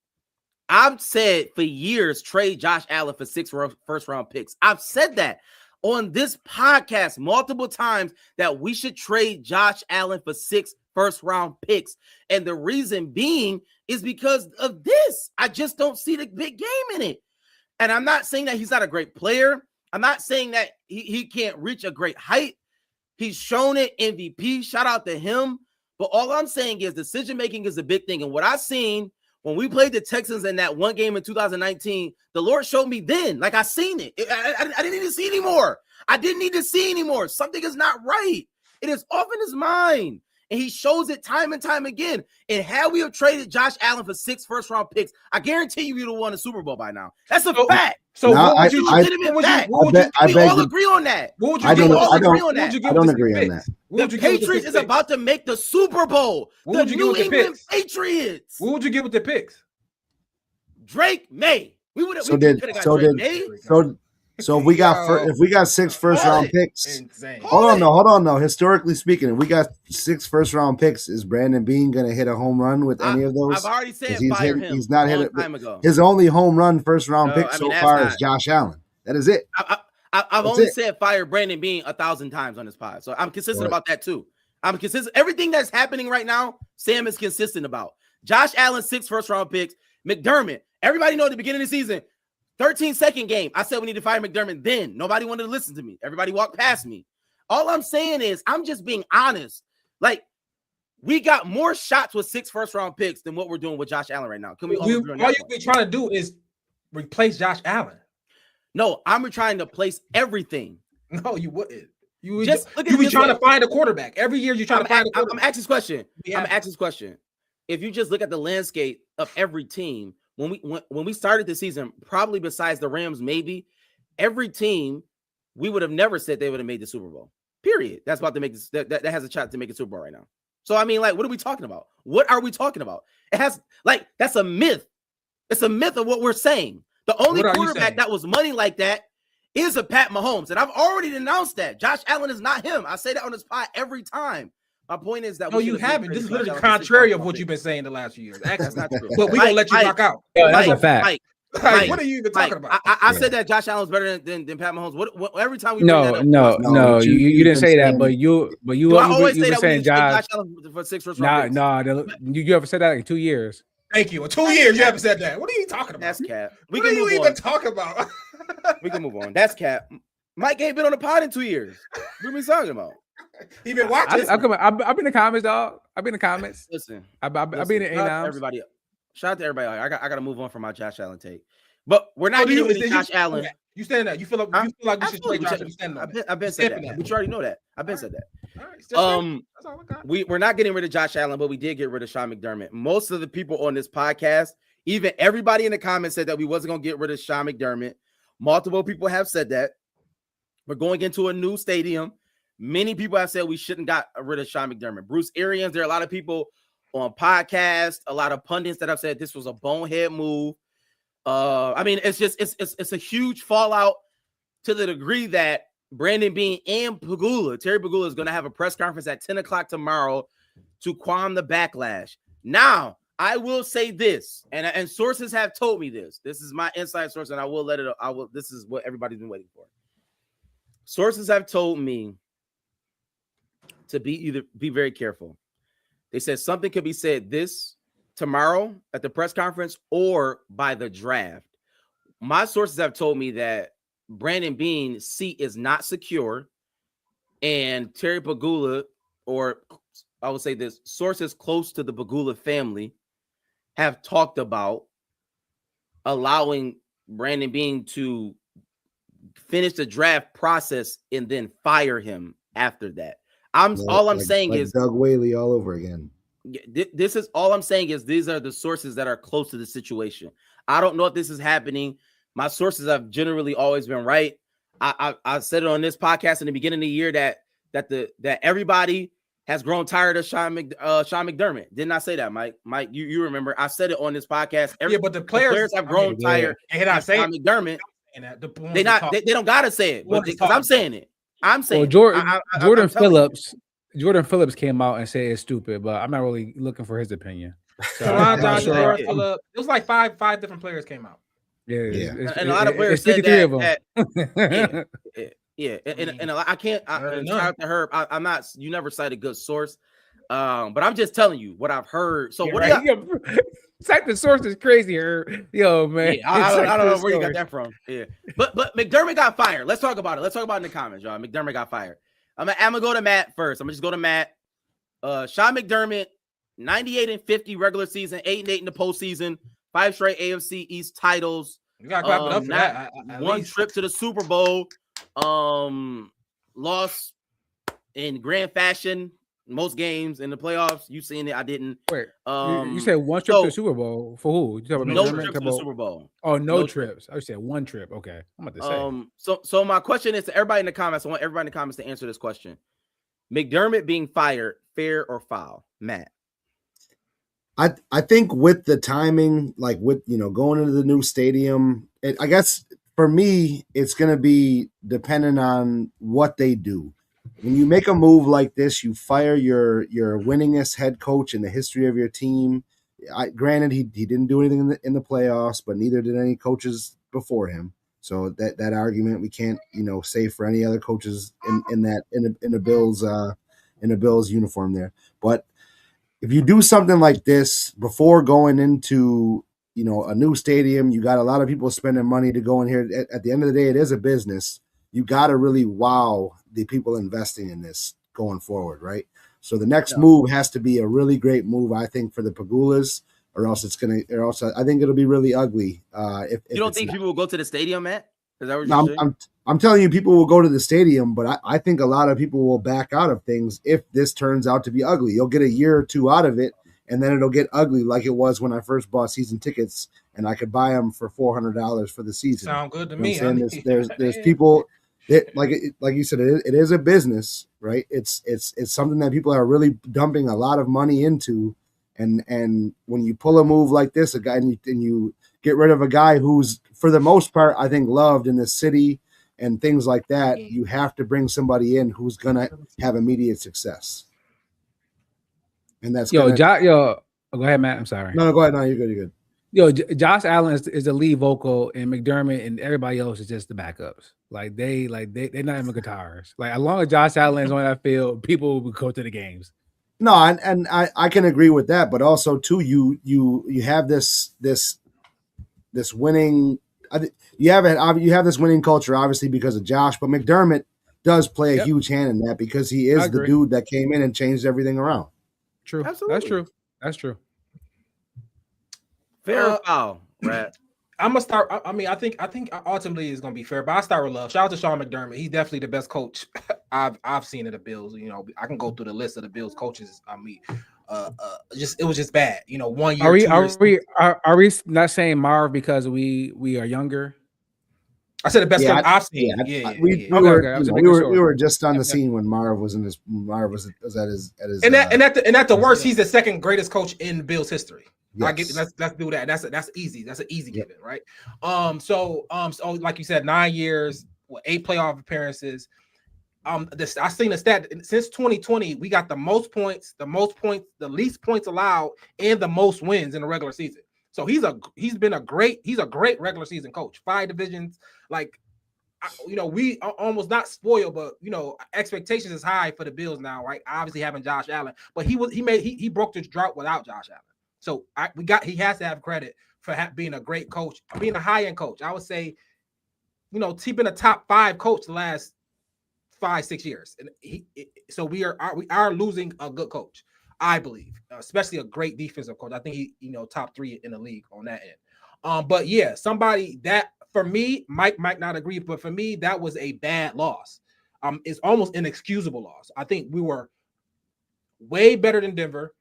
[SPEAKER 4] I've said for years, trade Josh Allen for 6 first-round picks. I've said that on this podcast multiple times that we should trade Josh Allen for 6 first-round picks. And the reason being is because of this. I just don't see the big game in it. And I'm not saying that he's not a great player. I'm not saying that he can't reach a great height. He's shown it, MVP. Shout out to him. But all I'm saying is decision-making is a big thing. And what I've seen when we played the Texans in that one game in 2019, the Lord showed me then. Like, I seen it. I didn't need to see anymore. I didn't need to see anymore. Something is not right. It is off in his mind. And he shows it time and time again. And had we have traded Josh Allen for 6 first-round picks, I guarantee you would have won a Super Bowl by now. That's a fact.
[SPEAKER 5] So
[SPEAKER 7] no,
[SPEAKER 5] what would you
[SPEAKER 4] we all agree on that.
[SPEAKER 5] What would you
[SPEAKER 7] I
[SPEAKER 5] give?
[SPEAKER 7] I don't agree on that.
[SPEAKER 4] The Patriots is about to make the Super Bowl. The New England Patriots.
[SPEAKER 5] What would you get with the picks?
[SPEAKER 4] Drake May. We would have.
[SPEAKER 7] So if we got 6 first-round picks, hold on though. Historically speaking, if we got 6 first-round picks, is Brandon Beane going to hit a home run with any of those?
[SPEAKER 4] I've already said
[SPEAKER 7] he's not hit it.
[SPEAKER 4] Time ago.
[SPEAKER 7] His only home run first-round pick so far is Josh Allen. That is it.
[SPEAKER 4] I've only said fire Brandon Beane 1,000 times on this pod, so I'm consistent about that too. I'm consistent. Everything that's happening right now, Sam is consistent about. Josh Allen 6 first-round picks. McDermott. Everybody know at the beginning of the season. 13-second game. I said we need to fire McDermott then. Nobody wanted to listen to me. Everybody walked past me. All I'm saying is I'm just being honest. Like, we got more shots with 6 first-round picks than what we're doing with Josh Allen right now. Can we all agree on that?
[SPEAKER 5] All you're trying to do is replace Josh Allen.
[SPEAKER 4] No, I'm trying to place everything.
[SPEAKER 5] No, you wouldn't. You
[SPEAKER 4] be
[SPEAKER 5] trying to find a quarterback. Every year you're trying to find a quarterback.
[SPEAKER 4] I'm asking this question. I'm asking this question. If you just look at the landscape of every team, when we started the season, probably besides the Rams, maybe every team, we would have never said they would have made the Super Bowl. Period. That's about to make this. That has a shot to make a Super Bowl right now. So I mean, like, what are we talking about? What are we talking about? It has that's a myth. It's a myth of what we're saying. The only quarterback that was money like that is a Pat Mahomes, and I've already announced that Josh Allen is not him. I say that on this pod every time. My point is that
[SPEAKER 5] no, you haven't. This is literally contrary of what you've been saying the last few years. That's not true. But we're gonna let you rock out.
[SPEAKER 6] That's a fact.
[SPEAKER 5] What are you even talking about?
[SPEAKER 4] I said that Josh Allen's better than Pat Mahomes. What every time we
[SPEAKER 6] no, you didn't say that, but you were saying Josh
[SPEAKER 4] Allen for 6 first round.
[SPEAKER 6] No, you ever said that in 2 years?
[SPEAKER 5] Thank you. In 2 years, you haven't said that. What are you talking about?
[SPEAKER 4] That's cap.
[SPEAKER 5] What are you even talking about?
[SPEAKER 4] We can move on. That's cap. Mike ain't been on the pod in 2 years. What are we talking about?
[SPEAKER 5] He been watching.
[SPEAKER 6] I've been in the comments, dog. I've been in the comments.
[SPEAKER 4] Listen,
[SPEAKER 6] I've been in
[SPEAKER 4] everybody. Shout out to everybody. I got to move on from my Josh Allen take, but we're not getting rid of Josh Allen.
[SPEAKER 5] You saying that? You feel like we should play Josh?
[SPEAKER 4] I've been said that. But you already know that. I've been said that. All right, that's all I got. We're not getting rid of Josh Allen, but we did get rid of Sean McDermott. Most of the people on this podcast, even everybody in the comments, said that we wasn't gonna get rid of Sean McDermott. Multiple people have said that. We're going into a new stadium. Many people have said we shouldn't got rid of Sean McDermott. Bruce Arians, there are a lot of people on podcasts, a lot of pundits that have said this was a bonehead move. I mean, it's a huge fallout to the degree that Brandon Beane and Terry Pagula is going to have a press conference at 10 o'clock tomorrow to calm the backlash. Now, I will say this, and sources have told me this. This is my inside source, and I will let it. This is what everybody's been waiting for. Sources have told me to be very careful. They said something could be said this tomorrow at the press conference or by the draft. My sources have told me that Brandon Beane's seat is not secure, and Terry Pagula, or I would say this, sources close to the Pagula family have talked about allowing Brandon Beane to finish the draft process and then fire him after that. All I'm saying is
[SPEAKER 7] Doug Whaley all over again.
[SPEAKER 4] This is all I'm saying is these are the sources that are close to the situation. I don't know if this is happening. My sources have generally always been right. I said it on this podcast in the beginning of the year that everybody has grown tired of Sean McDermott. Didn't I say that, Mike? Mike, you remember? I said it on this podcast.
[SPEAKER 8] But the players
[SPEAKER 4] have grown tired of Sean McDermott. They don't gotta say it, but because I'm saying it. I'm saying
[SPEAKER 6] Jordan Phillips. Jordan Phillips came out and said it's stupid, but I'm not really looking for his opinion. So
[SPEAKER 8] it was like five different players came out.
[SPEAKER 4] And a lot of players said that. Yeah, and I can't. Shout out to Herb. I'm not. You never cite a good source, but I'm just telling you what I've heard. So what?
[SPEAKER 6] Cite the source is crazy, Herb. Yo, man.
[SPEAKER 4] Yeah, I don't know where you got that from. Yeah, but McDermott got fired. Let's talk about it. Let's talk about it in the comments, y'all. McDermott got fired. I'm gonna go to Matt first. I'm gonna just go to Matt. Sean McDermott, 98-50 regular season, 8-8 in the postseason, 5 straight AFC East titles.
[SPEAKER 8] You gotta clap it up for that.
[SPEAKER 4] One trip to the Super Bowl. Lost in grand fashion most games in the playoffs. You seen it? I didn't.
[SPEAKER 6] Wait, you said one trip to the Super Bowl for who? You talking about
[SPEAKER 4] no trip to the Super Bowl.
[SPEAKER 6] Oh, no trips. I said one trip. Okay, I'm about to
[SPEAKER 4] say. So my question is to everybody in the comments. I want everybody in the comments to answer this question: McDermott being fired, fair or foul? Matt.
[SPEAKER 7] I think with the timing, like with going into the new stadium, I guess for me it's going to be dependent on what they do. When you make a move like this, you fire your winningest head coach in the history of your team. Granted, he didn't do anything in the playoffs, but neither did any coaches before him. So that argument we can't say for any other coaches in the Bills uniform there. But if you do something like this before going into a new stadium, you got a lot of people spending money to go in here. At the end of the day, it is a business. You got to really wow the people investing in this going forward, right? So the next move has to be a really great move, I think, for the Pagulas, or else I think it'll be really ugly. If
[SPEAKER 4] you don't think people will go to the stadium, Matt? Is that what
[SPEAKER 7] you're
[SPEAKER 4] saying?
[SPEAKER 7] I'm telling you, people will go to the stadium, but I think a lot of people will back out of things if this turns out to be ugly. You'll get a year or two out of it, and then it'll get ugly like it was when I first bought season tickets, and I could buy them for $400 for the season.
[SPEAKER 8] Sound good to me.
[SPEAKER 7] There's people that, like you said, it is a business, right? It's something that people are really dumping a lot of money into, and when you pull a move like this, a guy and you get rid of a guy who's for the most part I think loved in the city and things like that, you have to bring somebody in who's gonna have immediate success. And that's
[SPEAKER 6] go ahead, Matt. I'm sorry.
[SPEAKER 7] No, go ahead. No, you're good.
[SPEAKER 6] Josh Allen is the lead vocal, and McDermott and everybody else is just the backups. They're not even guitarists. Like, as long as Josh Allen is on that field, people will go to the games.
[SPEAKER 7] No, and I can agree with that, but also too, you have this winning. You have this winning culture, obviously, because of Josh, but McDermott does play a huge hand in that because he is the dude that came in and changed everything around.
[SPEAKER 6] True. Absolutely. That's true.
[SPEAKER 4] Fair or foul, Brad?
[SPEAKER 8] I'm gonna start. I think ultimately it's gonna be fair, but I start with love. Shout out to Sean McDermott. He's definitely the best coach I've seen in the Bills. I can go through the list of the Bills coaches. It was just bad. 1 year.
[SPEAKER 6] Are we not saying Marv because we are younger?
[SPEAKER 8] I said the best coach I've seen.
[SPEAKER 7] We were just on the scene when Marv was at his
[SPEAKER 8] and at the worst, he's the second greatest coach in Bills history.
[SPEAKER 7] Yes.
[SPEAKER 8] Let's do that. That's easy. That's an easy given, right? So like you said, 9 years, 8 playoff appearances. I seen a stat since 2020, we got the most points, the least points allowed, and the most wins in the regular season. So he's a great regular season coach. 5 divisions, we are almost not spoiled, but expectations is high for the Bills now, right? Obviously having Josh Allen, but he broke this drought without Josh Allen. So he has to have credit for being a great coach, being a high-end coach. I would say, keeping a top 5 coach the last 5-6 years, and we are losing a good coach, I believe, especially a great defensive coach. I think he top 3 in the league on that end. But yeah, somebody that for me, Mike might not agree, but for me that was a bad loss. It's almost inexcusable loss. I think we were way better than Denver.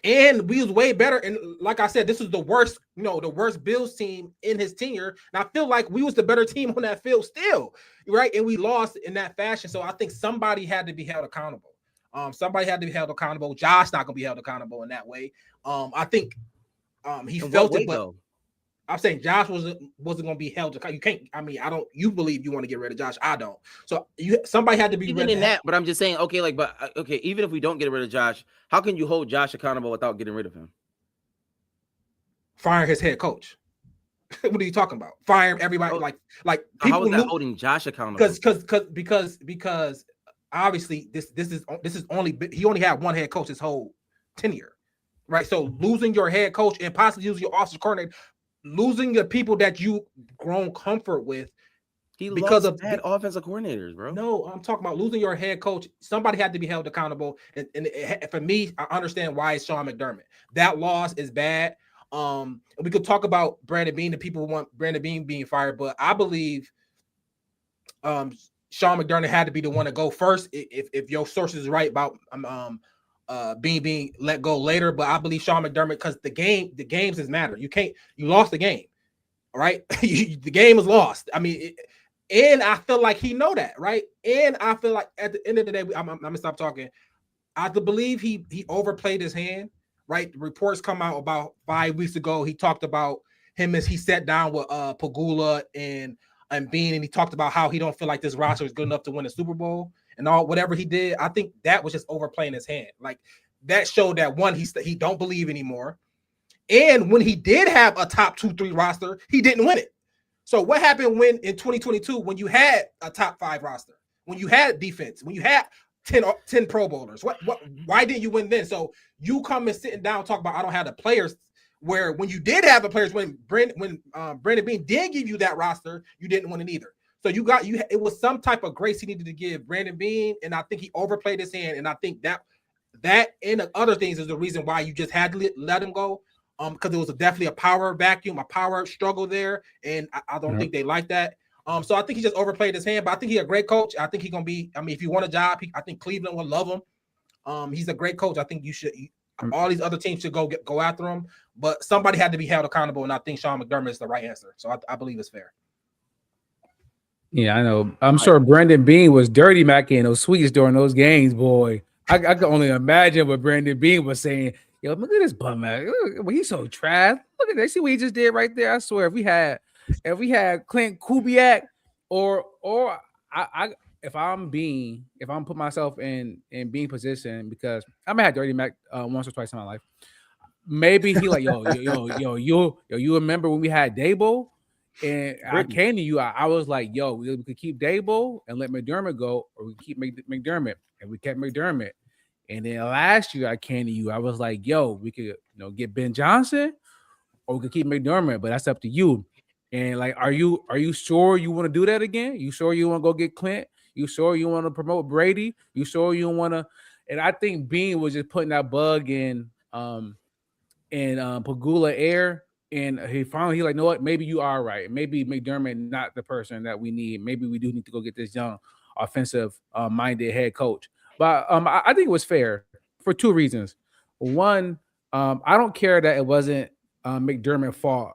[SPEAKER 8] And we was way better. And like I said, this is the worst Bills team in his tenure. And I feel like we was the better team on that field still, right? And we lost in that fashion. So I think somebody had to be held accountable. Somebody had to be held accountable. Josh not gonna be held accountable in that way. I think he felt it, but though? I'm saying Josh wasn't going to be held to. You can't. I mean, I don't. You believe you want to get rid of Josh? I don't. So somebody had to be
[SPEAKER 4] even in that. But I'm just saying, okay, like, but okay, even if we don't get rid of Josh, how can you hold Josh accountable without getting rid of him?
[SPEAKER 8] Firing his head coach. What are you talking about? Firing everybody? Like people
[SPEAKER 4] how is that holding Josh accountable?
[SPEAKER 8] Because obviously this is only he only had one head coach his whole tenure, right? So losing your head coach and possibly losing your offensive coordinator. Losing the people that you grown comfort with
[SPEAKER 4] because of bad offensive coordinators, bro.
[SPEAKER 8] No, I'm talking about losing your head coach. Somebody had to be held accountable. And for me, I understand why it's Sean McDermott. That loss is bad. We could talk about Brandon Beane. The people want Brandon Beane being fired, but I believe Sean McDermott had to be the one to go first. If your source is right about being let go later, but I believe Sean McDermott because the games is matter. You lost the game, all right? The game is lost. I mean, and I feel like he know that, right? And I feel like at the end of the day, I'm gonna stop talking. I believe he overplayed his hand, right? The reports come out about 5 weeks ago. He talked about him as he sat down with Pagula and Bean, and he talked about how he don't feel like this roster is good enough to win a Super Bowl. And whatever he did, I think that was just overplaying his hand. Like that showed that one, he don't believe anymore. And when he did have a top 2-3 roster, he didn't win it. So what happened when in 2022, when you had a top 5 roster, when you had defense, when you had 10 Pro Bowlers, why didn't you win then? So you come and sitting down and talk about I don't have the players. Where when you did have the players, when Brandon Beane did give you that roster, you didn't win it either. So it was some type of grace he needed to give Brandon Beane, and I think he overplayed his hand. And I think that and the other things is the reason why you just had to let him go. Because it was definitely a power vacuum, a power struggle there, and I don't think they like that. So I think he just overplayed his hand, but I think he's a great coach. I think he's gonna be. I mean, if you want a job, I think Cleveland will love him. He's a great coach. I think you should. All these other teams should go after him, but somebody had to be held accountable, and I think Sean McDermott is the right answer. So I believe it's fair.
[SPEAKER 6] Yeah, I know. I'm sure Brandon Beane was dirty macking those sweets during those games, boy. I can only imagine what Brandon Beane was saying. Yo, look at this bum man. He's so trash. Look at that. See what he just did right there. I swear, if we had Clint Kubiak or if I'm put myself in Beane position, because I may have dirty mac once or twice in my life. Maybe he like yo, you remember when we had Dable? And I came to you. I was like, yo, we could keep Dable and let McDermott go, or we keep McDermott, and we kept McDermott. And then last year I came to you. I was like, yo, we could get Ben Johnson, or we could keep McDermott, but that's up to you. And like, are you sure you want to do that again? You sure you want to go get Clint? You sure you want to promote Brady? You sure you want to? And I think Beane was just putting that bug in Pagula air. And he like, know what? Maybe you are right. Maybe McDermott not the person that we need. Maybe we do need to go get this young, offensive minded head coach. But I think it was fair for 2 reasons. One, I don't care that it wasn't McDermott's fault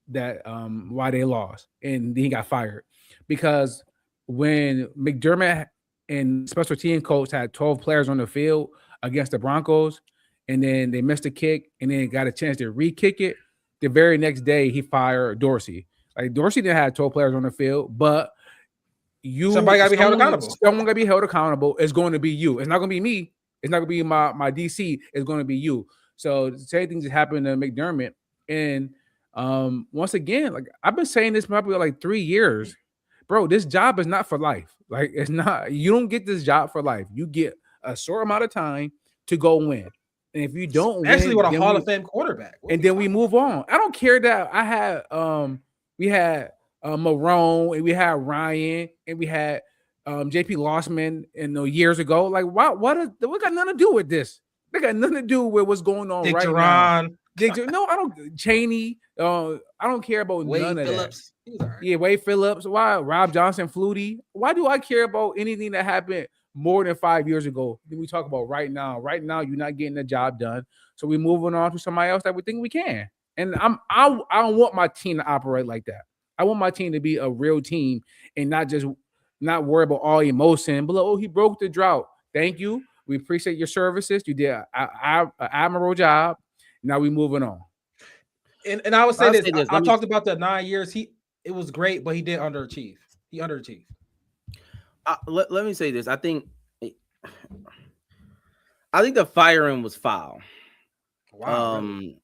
[SPEAKER 6] that why they lost and he got fired, because when McDermott and special team coach had 12 players on the field against the Broncos, and then they missed a kick and then got a chance to re-kick it. The very next day, he fired Dorsey. Like Dorsey didn't have 12 players on the field, but somebody got to be held accountable. Someone got to be held accountable. It's going to be you. It's not going to be me. It's not going to be my DC. It's going to be you. So the same thing just happened to McDermott. And once again, like I've been saying this probably like 3 years, bro. This job is not for life. Like it's not. You don't get this job for life. You get a short amount of time to go win. And if you don't
[SPEAKER 8] especially
[SPEAKER 6] win,
[SPEAKER 8] with a Hall of Fame quarterback,
[SPEAKER 6] and then we move on. I don't care that I had we had Marone and we had Ryan and we had JP Lossman years ago. Like what got nothing to do with this? They got nothing to do with what's going on right now. No, I don't. Cheney. I don't care about
[SPEAKER 8] Wade
[SPEAKER 6] none of
[SPEAKER 8] Phillips.
[SPEAKER 6] that. Right. Yeah, Wade Phillips. Why Rob Johnson, Flutie? Why do I care about anything that happened more than 5 years ago? Then we talk about right now. Right now, you're not getting the job done, so we're moving on to somebody else that we think we can. And I don't want my team to operate like that. I want my team to be a real team and not worry about all emotion. But he broke the drought. Thank you. We appreciate your services. You did an admirable job. Now we moving on.
[SPEAKER 8] And I would say this. I talked about the 9 years. It was great, but he did underachieve. He underachieved.
[SPEAKER 4] Let me say this. I think the firing was foul.
[SPEAKER 8] Wow. Really?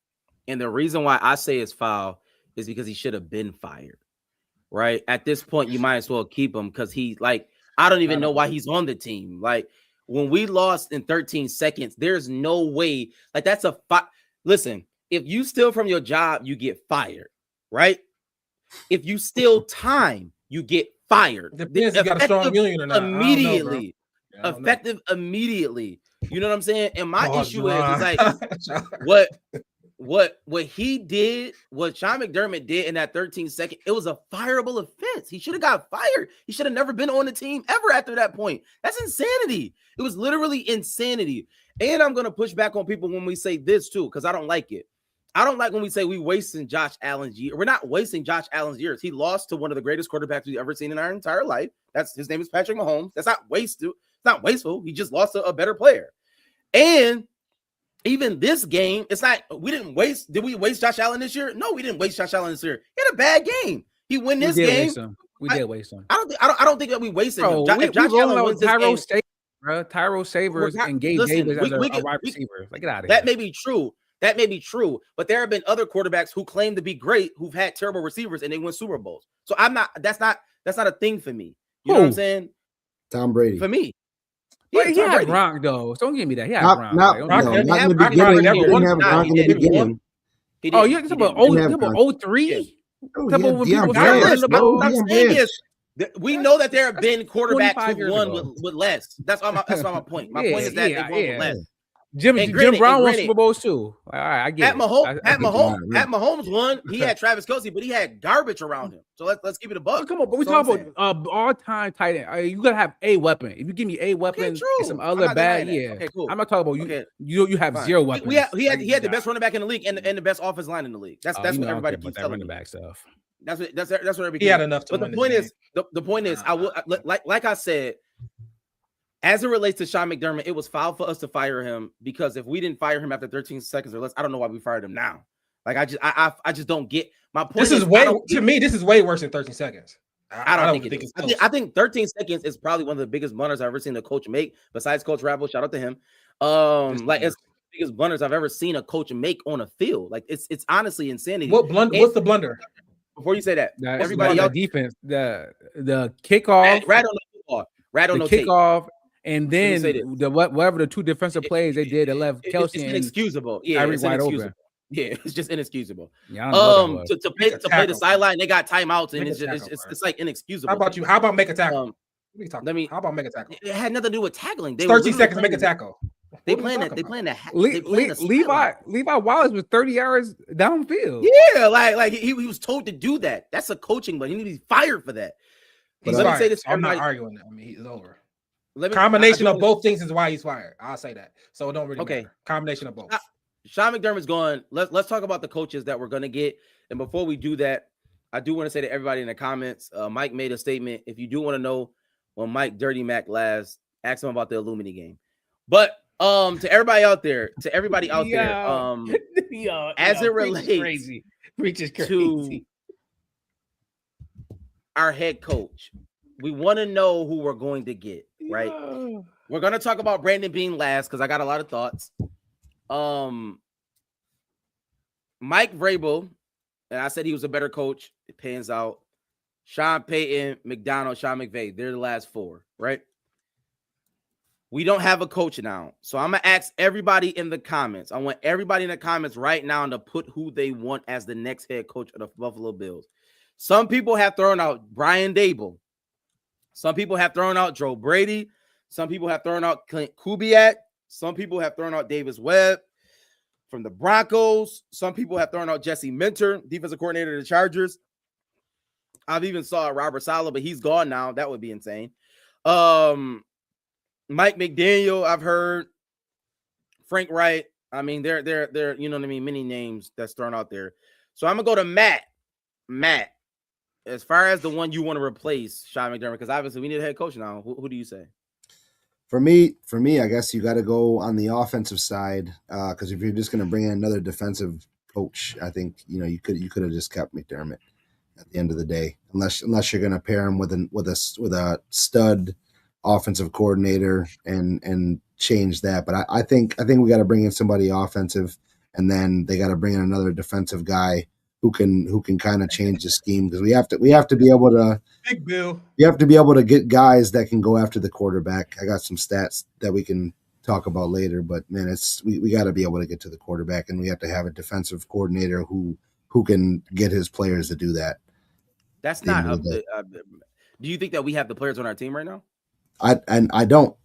[SPEAKER 4] And the reason why I say it's foul is because he should have been fired. Right at this point, you might as well keep him because I don't even know why he's on the team. Like when we lost in 13 seconds, there's no way. Like that's a listen. If you steal from your job, you get fired, right? If you steal time, you get fired.
[SPEAKER 8] Depends if you got a strong union or not.
[SPEAKER 4] Immediately, effective immediately. You know what I'm saying? And my issue is like what he did, what Sean McDermott did in that 13-second, it was a fireable offense. He should have got fired. He should have never been on the team ever after that point. That's insanity. It was literally insanity. And I'm going to push back on people when we say this too, because I don't like it. I don't like when we say we wasting Josh Allen's year. We're not wasting Josh Allen's years. He lost to one of the greatest quarterbacks we've ever seen in our entire life. His name is Patrick Mahomes. That's not wasteful. It's not wasteful. He just lost to a better player. And even this game, it's not, did we waste Josh Allen this year? No, we didn't waste Josh Allen this year. He had a bad game. He win this game.
[SPEAKER 6] We did waste him.
[SPEAKER 4] I don't think that we wasted him. Josh Allen wins this game.
[SPEAKER 6] Tyrell Savers and Gabe Davis as a wide receiver. Get out of here.
[SPEAKER 4] That may be true. But there have been other quarterbacks who claim to be great who've had terrible receivers and they win Super Bowls. So that's not a thing for me. You know what I'm saying?
[SPEAKER 7] Tom Brady.
[SPEAKER 4] For me.
[SPEAKER 6] Yeah, he had Gronk though. So don't give me that. He had Gronk.
[SPEAKER 7] Not in the beginning. He didn't have Gronk in the beginning.
[SPEAKER 6] Oh, you're talking about 03?
[SPEAKER 4] We know that there have been quarterbacks who won with less. That's my point. My point is that they won with less.
[SPEAKER 6] Jim Brown won Super Bowls too. All right, I get
[SPEAKER 4] it. Pat Mahomes won. He had Travis Kelce, but he had garbage around him. So let's keep it a buck.
[SPEAKER 6] Come on, but we talk about all-time tight end. You gotta have a weapon. If you give me a weapon and some other bad, okay, cool. I'm not talking about you. You have zero weapons.
[SPEAKER 4] He had the best running back in the league and the best offensive line in the league. That's what everybody keeps telling me.
[SPEAKER 6] Running back stuff.
[SPEAKER 4] That's what everybody.
[SPEAKER 8] He had enough to
[SPEAKER 4] win. But the point is, I will like I said. As it relates to Sean McDermott, it was foul for us to fire him because if we didn't fire him after 13 seconds or less, I don't know why we fired him now. Like I just don't get my point.
[SPEAKER 8] This is way worse than 13 seconds.
[SPEAKER 4] I don't think it's I think 13 seconds is probably one of the biggest blunders I've ever seen a coach make. Besides Coach Rabel, shout out to him. It's the biggest blunders I've ever seen a coach make on a field. Like it's honestly insanity.
[SPEAKER 8] What's the blunder?
[SPEAKER 4] Before you say that,
[SPEAKER 6] everybody else defense, the kickoff,
[SPEAKER 4] rat on the football, rat on the
[SPEAKER 6] kickoff. And then whatever the two defensive plays they did, that left Kelce
[SPEAKER 4] it's inexcusable. Yeah, it's
[SPEAKER 6] wide
[SPEAKER 4] inexcusable.
[SPEAKER 6] Open.
[SPEAKER 4] Yeah, it's just inexcusable.
[SPEAKER 6] Yeah,
[SPEAKER 4] to play the sideline, they got timeouts, and it's like inexcusable.
[SPEAKER 8] How about make a tackle? How about make a tackle?
[SPEAKER 4] It had nothing to do with tackling.
[SPEAKER 8] 13 seconds to make a tackle.
[SPEAKER 4] They playing that.
[SPEAKER 6] Levi Wallace was 30 yards downfield.
[SPEAKER 4] Yeah, like he was told to do that. That's a coaching, but he needs to be fired for that.
[SPEAKER 8] Let me say this. I'm not arguing that. I mean, he's over. Combination of both things is why he's fired. I'll say that. So it don't really matter. Combination of both.
[SPEAKER 4] Sean McDermott's going. Let's talk about the coaches that we're going to get. And before we do that, I do want to say to everybody in the comments, Mike made a statement. If you do want to know when Mike Dirty Mac last, ask him about the Illumini game. But to everybody out there, as it relates to our head coach, we want to know who we're going to get, right? Yeah. We're going to talk about Brandon Beane last because I got a lot of thoughts. Mike Vrabel, and I said he was a better coach. It pans out. Sean Payton, McDonald, Sean McVay. They're the last four, right? We don't have a coach now. So I'm going to ask everybody in the comments. I want everybody in the comments right now to put who they want as the next head coach of the Buffalo Bills. Some people have thrown out Brian Daboll. Some people have thrown out Joe Brady. Some people have thrown out Clint Kubiak. Some people have thrown out Davis Webb from the Broncos. Some people have thrown out Jesse Minter, defensive coordinator of the Chargers. I've even saw Robert Saleh, but he's gone now. That would be insane. Mike McDaniel, I've heard. Frank Wright. I mean, they're you know what I mean, many names that's thrown out there. So I'm gonna go to Matt. Matt, as far as the one you want to replace Sean McDermott, because obviously we need a head coach now. Who do you say?
[SPEAKER 7] For me, I guess you got to go on the offensive side because if you're just going to bring in another defensive coach, I think you could have just kept McDermott at the end of the day, unless you're going to pair him with a stud offensive coordinator and change that. But I think we got to bring in somebody offensive, and then they got to bring in another defensive guy who can kind of change the scheme because we have to be able to.
[SPEAKER 8] Big Bill.
[SPEAKER 7] You have to be able to get guys that can go after the quarterback. I got some stats that we can talk about later, but man, we got to be able to get to the quarterback, and we have to have a defensive coordinator who can get his players to do that.
[SPEAKER 4] That's not. Do you think that we have the players on our team right now?
[SPEAKER 7] I don't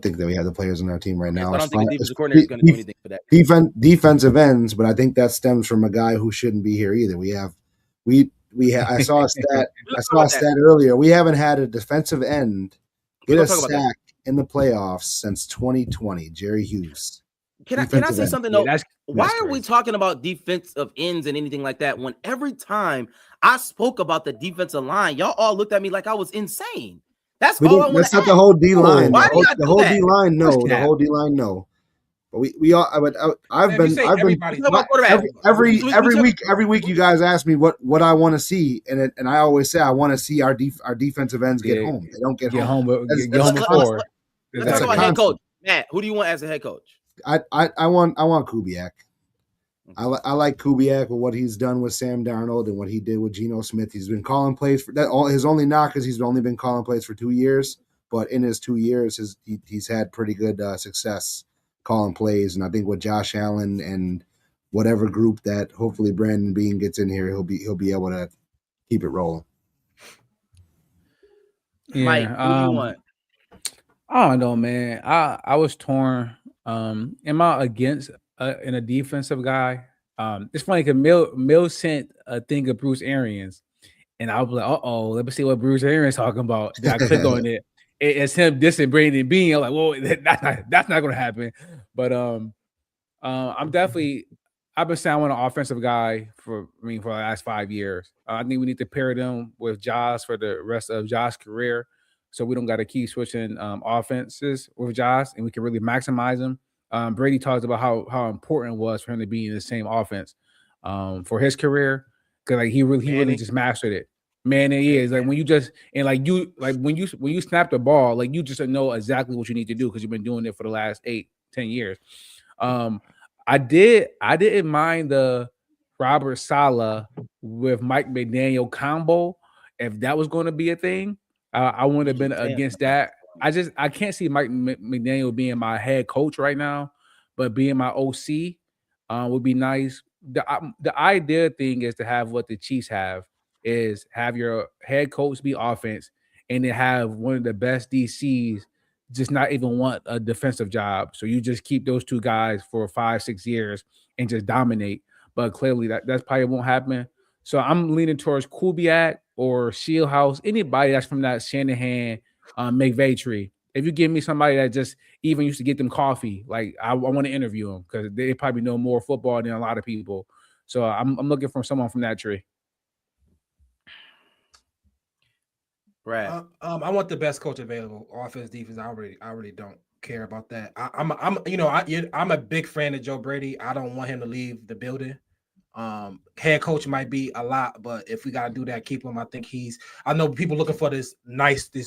[SPEAKER 7] think that we have the players on our team right now.
[SPEAKER 4] I don't think the defensive coordinator is going to do anything for that.
[SPEAKER 7] Defensive ends, but I think that stems from a guy who shouldn't be here either. I saw a stat earlier. We haven't had a defensive end get a sack in the playoffs since 2020. Jerry Hughes.
[SPEAKER 4] Can I say something though? Why are we talking about defensive ends and anything like that when every time I spoke about the defensive line, y'all all looked at me like I was insane? That's all I want to ask.
[SPEAKER 7] That's not the whole D line.
[SPEAKER 4] Why do
[SPEAKER 7] the whole D line? No, the whole D line. No. But I've been every week you guys ask me what I want to see, and I always say I want to see our defensive ends get home. They don't get home.
[SPEAKER 4] Get home before. Let's talk about head coach. Matt, who do you want as a head coach?
[SPEAKER 7] I want Kubiak. I like Kubiak with what he's done with Sam Darnold and what he did with Geno Smith. He's been calling plays for that. His only knock is he's only been calling plays for 2 years, but in his 2 years, he's had pretty good success calling plays. And I think with Josh Allen and whatever group that hopefully Brandon Beane gets in here, he'll be able to keep it rolling.
[SPEAKER 4] Yeah, Mike, who do you want?
[SPEAKER 6] I don't know, man. I was torn. Am I against in a defensive guy? It's funny because Mill sent a thing of Bruce Arians, and I was like, let me see what Bruce Arians talking about. Then I clicked on it. It's him dissing Brandon Beane. I'm like, well, that's not going to happen. But I've been saying I want an offensive guy for the last 5 years. I think we need to pair them with Josh for the rest of Josh's career, so we don't got to keep switching offenses with Josh, and we can really maximize them. Brady talked about how important it was for him to be in the same offense for his career, because he really just mastered it. Man, it is like when you snap the ball, like you just know exactly what you need to do because you've been doing it for the last 8-10 years. I didn't mind the Robert Saleh with Mike McDaniel combo if that was going to be a thing. I wouldn't have been against that. I can't see Mike McDaniel being my head coach right now, but being my OC would be nice. The idea thing is to have what the Chiefs have your head coach be offense and then have one of the best DCs just not even want a defensive job. So you just keep those two guys for 5-6 years and just dominate. But clearly that's probably won't happen. So I'm leaning towards Kubiak or Shieldhouse, anybody that's from that Shanahan McVay tree. If you give me somebody that just even used to get them coffee, like I want to interview them because they probably know more football than a lot of people. So I'm looking for someone from that tree.
[SPEAKER 4] Brad,
[SPEAKER 8] I want the best coach available. Offense, defense. I really don't care about that. I'm a big fan of Joe Brady. I don't want him to leave the building. Head coach might be a lot, but if we gotta do that, keep him. I know people looking for this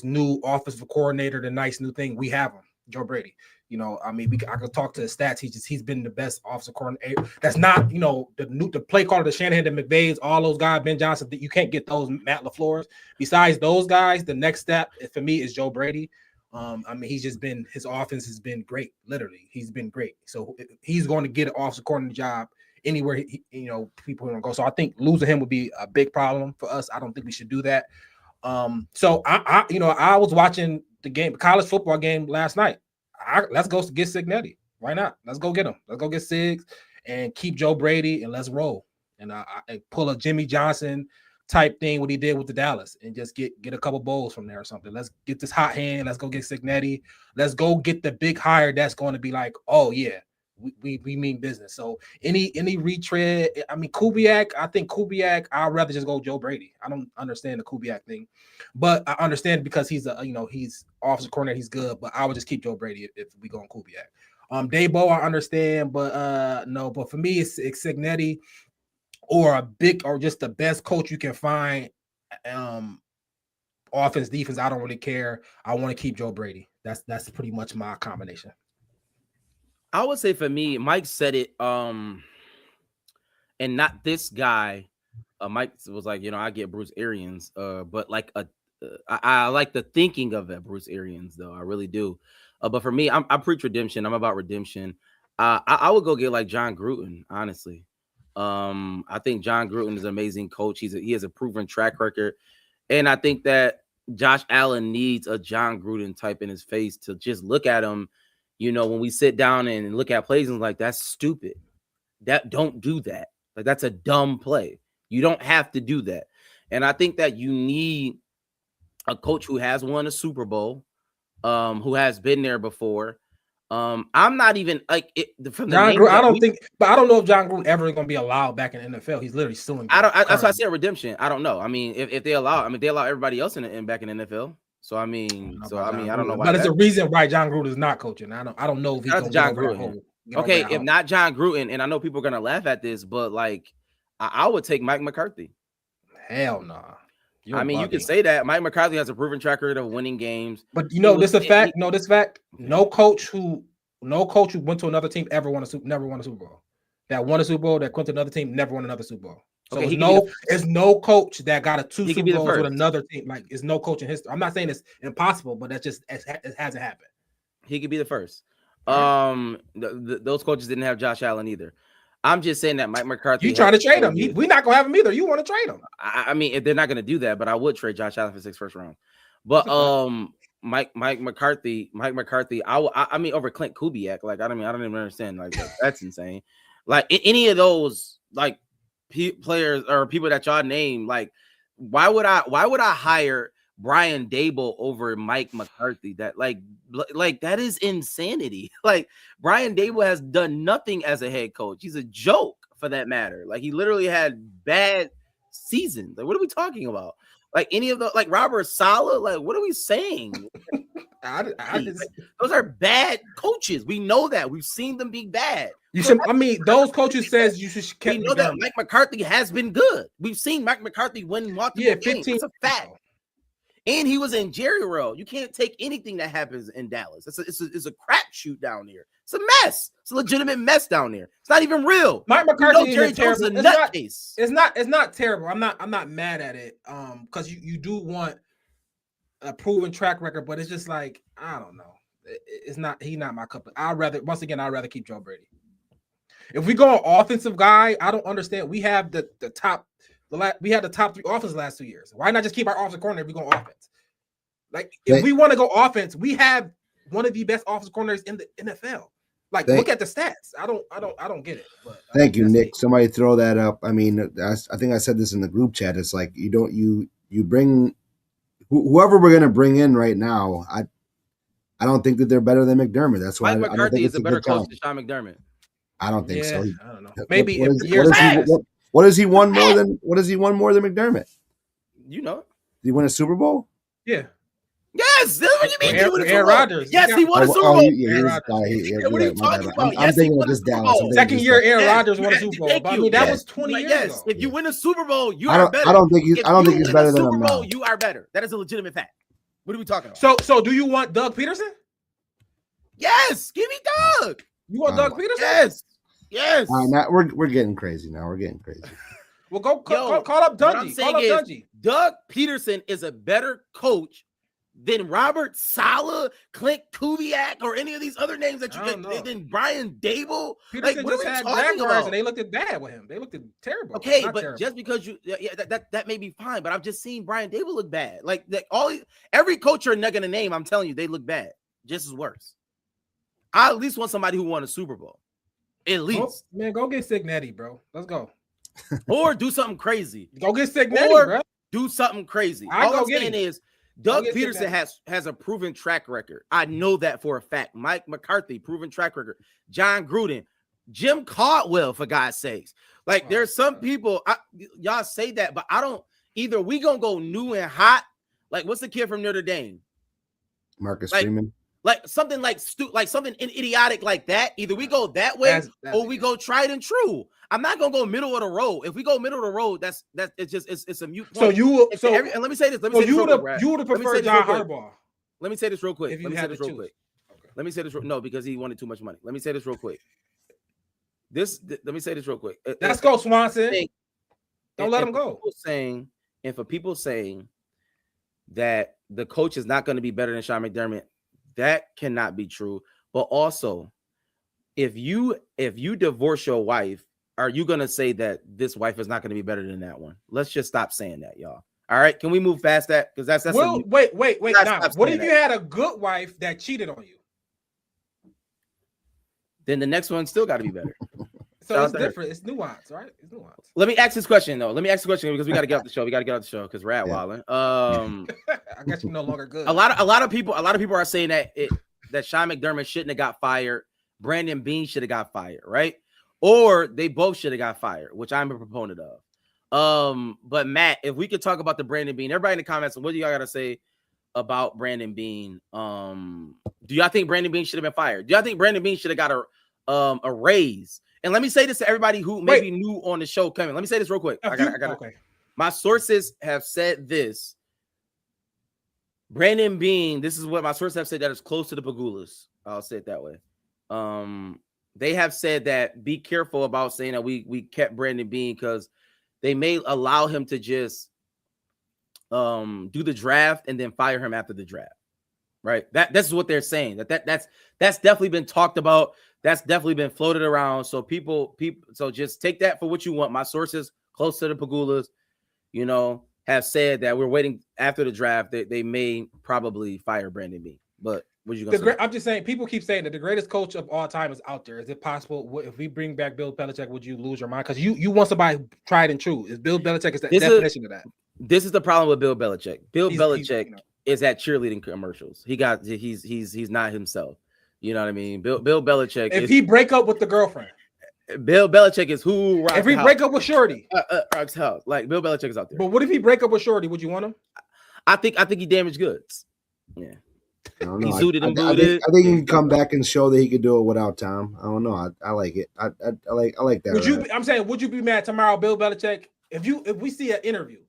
[SPEAKER 8] new offensive coordinator, the nice new thing. We have him, Joe Brady. I could talk to the stats. He's been the best offensive coordinator. That's not, the play caller, the Shanahan, the McVays, all those guys, Ben Johnson. You can't get those Matt LaFleur's. Besides those guys, the next step for me is Joe Brady. His offense has been great. Literally, he's been great. So he's going to get an offensive coordinator job anywhere people want to go. So I think losing him would be a big problem for us. I don't think we should do that. So I was watching the college football game last night. Let's go get Signetti. Why not? Let's go get him. Let's go get Siggs and keep Joe Brady and let's roll. And I pull a Jimmy Johnson type thing, what he did with the Dallas, and just get a couple bowls from there or something. Let's get this hot hand. Let's go get Signetti. Let's go get the big hire that's going to be like, oh yeah, we mean business. So any retread, I mean Kubiak, I think Kubiak, I'd rather just go Joe Brady. I don't understand the Kubiak thing, but I understand because he's he's offensive coordinator, he's good, but I would just keep Joe Brady if we go on Kubiak. Dabo, I understand, but no, but for me it's Cignetti or just the best coach you can find. Offense, defense, I don't really care. I want to keep Joe Brady. That's pretty much my combination.
[SPEAKER 4] I would say for me, Mike said it, and not this guy. Mike was like, I get Bruce Arians, but like I like the thinking of it, Bruce Arians, though. I really do. But for me, I preach redemption. I'm about redemption. I would go get like John Gruden, honestly. I think John Gruden is an amazing coach. He has a proven track record. And I think that Josh Allen needs a John Gruden type in his face to just look at him, when we sit down and look at plays and like, that's stupid. Don't do that. Like, that's a dumb play. You don't have to do that. And I think that you need a coach who has won a Super Bowl, who has been there before. I'm not even like it from
[SPEAKER 8] John Gruden. I don't know if John Gruden ever going to be allowed back in the NFL. He's literally suing.
[SPEAKER 4] That's why I said redemption. I don't know. I mean, if they allow, they allow everybody else back in the NFL. So I don't know why.
[SPEAKER 8] But it's a reason why John Gruden is not coaching. I don't know if he's going to
[SPEAKER 4] John Gruden. Okay, if not John Gruden, and I know people are going to laugh at this, but like I would take Mike McCarthy.
[SPEAKER 8] Hell no. Nah.
[SPEAKER 4] You can say that Mike McCarthy has a proven track record of winning games,
[SPEAKER 8] but this fact. No coach who went to another team never won a Super Bowl. That won a Super Bowl, that went to another team, never won another Super Bowl. So it's no coach that got two Super Bowls with another team. Like, it's no coach in history. I'm not saying it's impossible, but that's just it hasn't happened.
[SPEAKER 4] He could be the first. Those coaches didn't have Josh Allen either. I'm just saying that Mike McCarthy.
[SPEAKER 8] You trying to trade him? We're not gonna have him either. You want to trade him?
[SPEAKER 4] I mean, if they're not gonna do that, but I would trade Josh Allen for 6 first round. But Mike McCarthy. I mean, over Clint Kubiak. Like, I don't even understand. Like, that's insane. Like, any of those like players or people that y'all name, like, why would I hire Brian Dable over Mike McCarthy? That like that is insanity. Like, Brian Dable has done nothing as a head coach. He's a joke for that matter. Like, he literally had bad seasons. Like, what are we talking about? Like, any of the like Robert Saleh, like, what are we saying? Those are bad coaches. We know that. We've seen them be bad.
[SPEAKER 8] Those coaches says you should.
[SPEAKER 4] We know that Mike McCarthy has been good. We've seen Mike McCarthy win multiple games. It's a fact. And he was in Jerry World. You can't take anything that happens in Dallas. It's a crapshoot down there. It's a mess. It's a legitimate mess down there. It's not even real.
[SPEAKER 8] Mike McCarthy
[SPEAKER 4] Jerry Jones is a nutcase.
[SPEAKER 8] It's not terrible. I'm not mad at it. Because you do want a proven track record, but it's just like, I don't know. He's not my cup. I'd rather keep Joe Brady. If we go on offensive guy, I don't understand. We have the top 3 offenses the last 2 years. Why not just keep our offensive corner if we go offense? Like, if we want to go offense, we have one of the best offensive corners in the NFL. Like, look at the stats. I don't get it. But
[SPEAKER 7] thank you, Nick. Somebody throw that up. I mean, I think I said this in the group chat. It's like you bring whoever we're gonna bring in right now. I don't think that they're better than McDermott. That's why
[SPEAKER 4] Mike McCarthy is a better coach than Sean McDermott.
[SPEAKER 7] I don't think so.
[SPEAKER 8] I don't know. Maybe
[SPEAKER 7] what has he won more than McDermott?
[SPEAKER 4] You know,
[SPEAKER 7] did he win a Super Bowl?
[SPEAKER 8] Yeah.
[SPEAKER 4] Yes, that's what you mean.
[SPEAKER 8] Aaron Rodgers.
[SPEAKER 4] Yes, he won a Super Bowl.
[SPEAKER 7] What are you talking about? I'm thinking of just Dallas.
[SPEAKER 8] Second year, Aaron Rodgers won a Super Bowl. But I mean, that was 20 years ago.
[SPEAKER 4] If you win a Super Bowl, you are better.
[SPEAKER 7] I don't think he's better than him now.
[SPEAKER 4] You are better. That is a legitimate fact. What are we talking about?
[SPEAKER 8] So do you want Doug Peterson?
[SPEAKER 4] Yes, give me Doug.
[SPEAKER 8] You want Doug Peterson?
[SPEAKER 4] Yes.
[SPEAKER 7] Now we're getting crazy. Now we're getting crazy.
[SPEAKER 8] Well, call up Dungy.
[SPEAKER 4] Doug Peterson is a better coach than Robert Saleh, Clint Kubiak, or any of these other names that you get. Than Brian Dable.
[SPEAKER 8] Peterson
[SPEAKER 4] what
[SPEAKER 8] just had Jaguars and they looked bad with him. They looked terrible.
[SPEAKER 4] Okay, but terrible. Just because that may be fine. But I've just seen Brian Dable look bad. Like every coach you're not gonna name, I'm telling you, they look bad, just as worse. I at least want somebody who won a Super Bowl. At least,
[SPEAKER 8] go get Cignetti, bro. Let's go.
[SPEAKER 4] Or do something crazy.
[SPEAKER 8] Go get Cignetti, bro.
[SPEAKER 4] Do something crazy.
[SPEAKER 8] All I'm
[SPEAKER 4] saying is Doug Peterson has a proven track record. I know that for a fact. Mike McCarthy, proven track record. John Gruden, Jim Caldwell, for God's sakes. Like, there's some people, y'all say that, but I don't. Either we gonna go new and hot. Like, what's the kid from Notre Dame?
[SPEAKER 7] Marcus Freeman.
[SPEAKER 4] Like something like something idiotic like that. Either we go that way or we go tried and true. I'm not gonna go middle of the road. If we go middle of the road, that's it's a mute point. And let me say this. Let me say this.
[SPEAKER 8] You would have preferred John Harbaugh.
[SPEAKER 4] Let me say this real quick. Let me say this. No, because he wanted too much money. Let me say this real quick. Let me say this real quick.
[SPEAKER 8] Let's go, Swanson. Don't let him go.
[SPEAKER 4] For people saying that the coach is not going to be better than Sean McDermott, that cannot be true. But also, if you divorce your wife, are you going to say that this wife is not going to be better than that one? Let's just stop saying that, y'all. All right, can we move past that? Because that's
[SPEAKER 8] wait. Now, what if you had a good wife that cheated on you?
[SPEAKER 4] Then the next one still got to be better.
[SPEAKER 8] So it's different. It's nuance, right? It's nuance.
[SPEAKER 4] Let me ask this question though. Because we got to get off the show. Because we're at Wildin'.
[SPEAKER 8] I guess you're no longer good.
[SPEAKER 4] A lot of people are saying that Sean McDermott shouldn't have got fired. Brandon Beane should have got fired, right? Or they both should have got fired, which I'm a proponent of. But Matt, if we could talk about the Brandon Beane, everybody in the comments, what do y'all got to say about Brandon Beane? Do y'all think Brandon Beane should have been fired? Do y'all think Brandon Beane should have got a raise? And let me say this to everybody who may be new on the show coming. Let me say this real quick. I got okay. My sources have said this. Brandon Beane, this is what my sources have said, that is close to the Pagulas. I'll say it that way. They have said that be careful about saying that we kept Brandon Beane because they may allow him to just do the draft and then fire him after the draft. Right? This is what they're saying. That's definitely been talked about. That's definitely been floated around. So people, so just take that for what you want. My sources close to the Pagulas, have said that we're waiting after the draft. They may probably fire Brandon Beane. But what you gonna say?
[SPEAKER 8] I'm just saying, people keep saying that the greatest coach of all time is out there. Is it possible if we bring back Bill Belichick, would you lose your mind? Because you want somebody tried and true. Is Bill Belichick is the definition of that? This
[SPEAKER 4] is the problem with Bill Belichick. Bill Belichick is at cheerleading commercials. He's not himself. You know what I mean? Bill Belichick.
[SPEAKER 8] If he break up with the girlfriend,
[SPEAKER 4] Bill Belichick is who.
[SPEAKER 8] If he break up with Shorty,
[SPEAKER 4] rocks house. Like Bill Belichick is out there.
[SPEAKER 8] But what if he break up with Shorty? Would you want him?
[SPEAKER 4] I think he damaged goods. Yeah.
[SPEAKER 7] I don't know. I think he can come back and show that he could do it without Tom. I don't know. I like it. I like that.
[SPEAKER 8] Would you? I'm saying, would you be mad tomorrow, Bill Belichick? If we see an interview,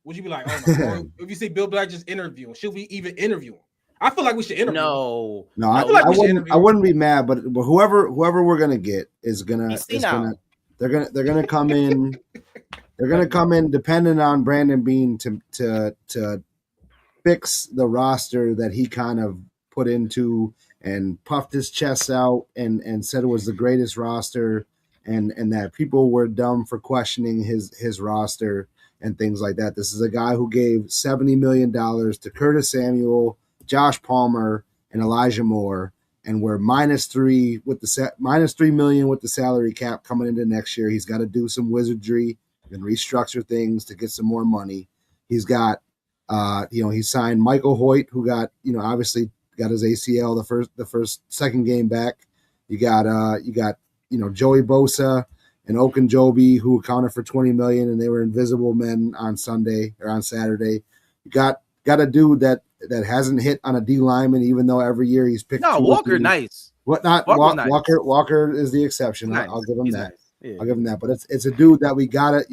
[SPEAKER 8] would you be like, oh my God? If you see Bill Belichick just interviewing, should we even interview him? I feel like we should interview.
[SPEAKER 7] No, I wouldn't be mad, but whoever we're gonna get is gonna they're gonna come in. They're gonna come in dependent on Brandon Beane to fix the roster that he kind of put into and puffed his chest out and said it was the greatest roster and that people were dumb for questioning his roster and things like that. This is a guy who gave $70 million to Curtis Samuel, Josh Palmer, and Elijah Moore, and we're -3 with the -3 million with the salary cap coming into next year. He's got to do some wizardry and restructure things to get some more money. He's got, he signed Michael Hoyt, who got, obviously got his ACL the second game back. You got Joey Bosa and Okunjobi, who accounted for $20 million, and they were invisible men on Sunday or on Saturday. You got a dude that hasn't hit on a D lineman, even though every year he's picked.
[SPEAKER 4] No, Walker, nice.
[SPEAKER 7] Walker is the exception. Nice. I'll give him that. Nice. Yeah. I'll give him that. But it's a dude that we gotta,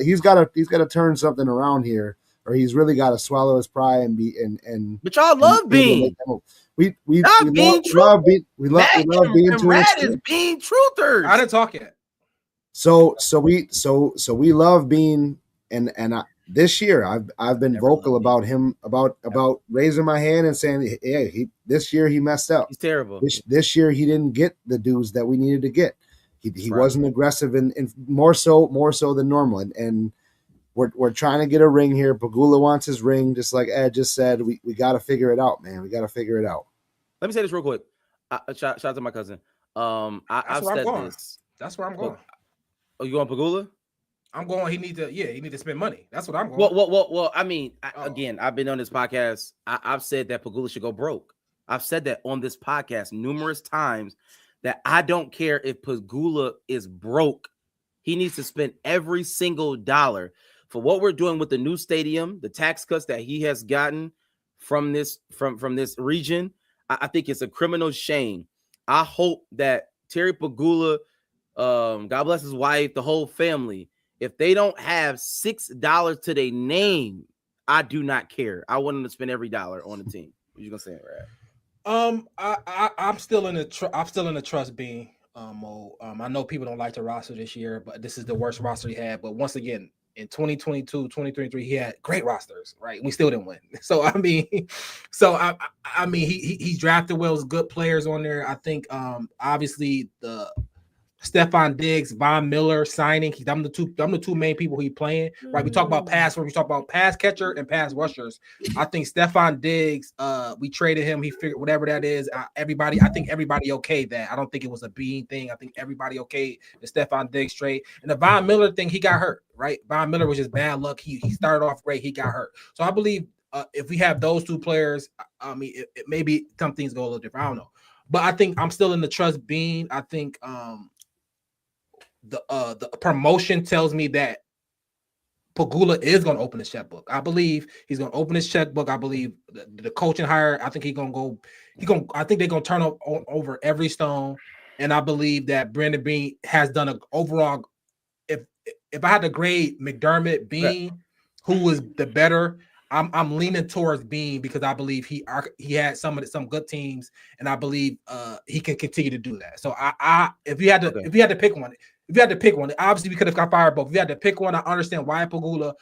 [SPEAKER 7] he's gotta turn something around here, or he's really got to swallow his pride and be and.
[SPEAKER 4] But y'all love Beane.
[SPEAKER 7] We love Beane to
[SPEAKER 4] Beane truthers.
[SPEAKER 8] I didn't talk yet.
[SPEAKER 7] So we love Beane, and this year I've been vocal about him about raising my hand and saying, hey, this year he messed up.
[SPEAKER 4] He's terrible.
[SPEAKER 7] This year he didn't get the dudes that we needed to get. He wasn't aggressive and more so than normal. And we're trying to get a ring here. Pagula wants his ring, just like Ed just said. We got to figure it out, man. We got to figure it out.
[SPEAKER 4] Let me say this real quick. Shout out to my cousin. I've said this.
[SPEAKER 8] That's where I'm going.
[SPEAKER 4] Oh, you going Pagula?
[SPEAKER 8] I'm going. He need to spend money. That's what I'm going.
[SPEAKER 4] Well. I mean, again, I've been on this podcast. I've said that Pegula should go broke. I've said that on this podcast numerous times that I don't care if Pegula is broke. He needs to spend every single dollar for what we're doing with the new stadium, the tax cuts that he has gotten from this region. I think it's a criminal shame. I hope that Terry Pegula, God bless his wife, the whole family, if they don't have $6 to their name, I do not care. I want them to spend every dollar on the team. What you gonna say, Rad?
[SPEAKER 8] I'm still in the trust being mode. I know people don't like the roster this year, but this is the worst roster he had. But once again, in 2022, 2023, he had great rosters, right? We still didn't win. So I mean, he drafted well, good players on there. I think obviously the Stephon Diggs, Von Miller signing. I'm the two main people he playing. Right. We talk about pass catcher and pass rushers. I think Stephon Diggs, we traded him. He figured whatever that is. I think everybody okayed that. I don't think it was a being thing. I think everybody okayed the Stephon Diggs trade. And the Von Miller thing, he got hurt, right? Von Miller was just bad luck. He started off great. He got hurt. So I believe if we have those two players, I mean, it maybe some things go a little different. I don't know. But I think I'm still in the trust being. I think the promotion tells me that Pegula is going to open his checkbook. I believe he's going to open his checkbook. I believe the coaching hire. I think I think they're going to turn over every stone. And I believe that Brandon Beane has done an overall. If I had to grade McDermott, Beane, who was the better, I'm leaning towards Beane because I believe he had some good teams, and I believe he can continue to do that. So if you had to pick one, obviously we could have got fired both. If you had to pick one, I understand why Pegula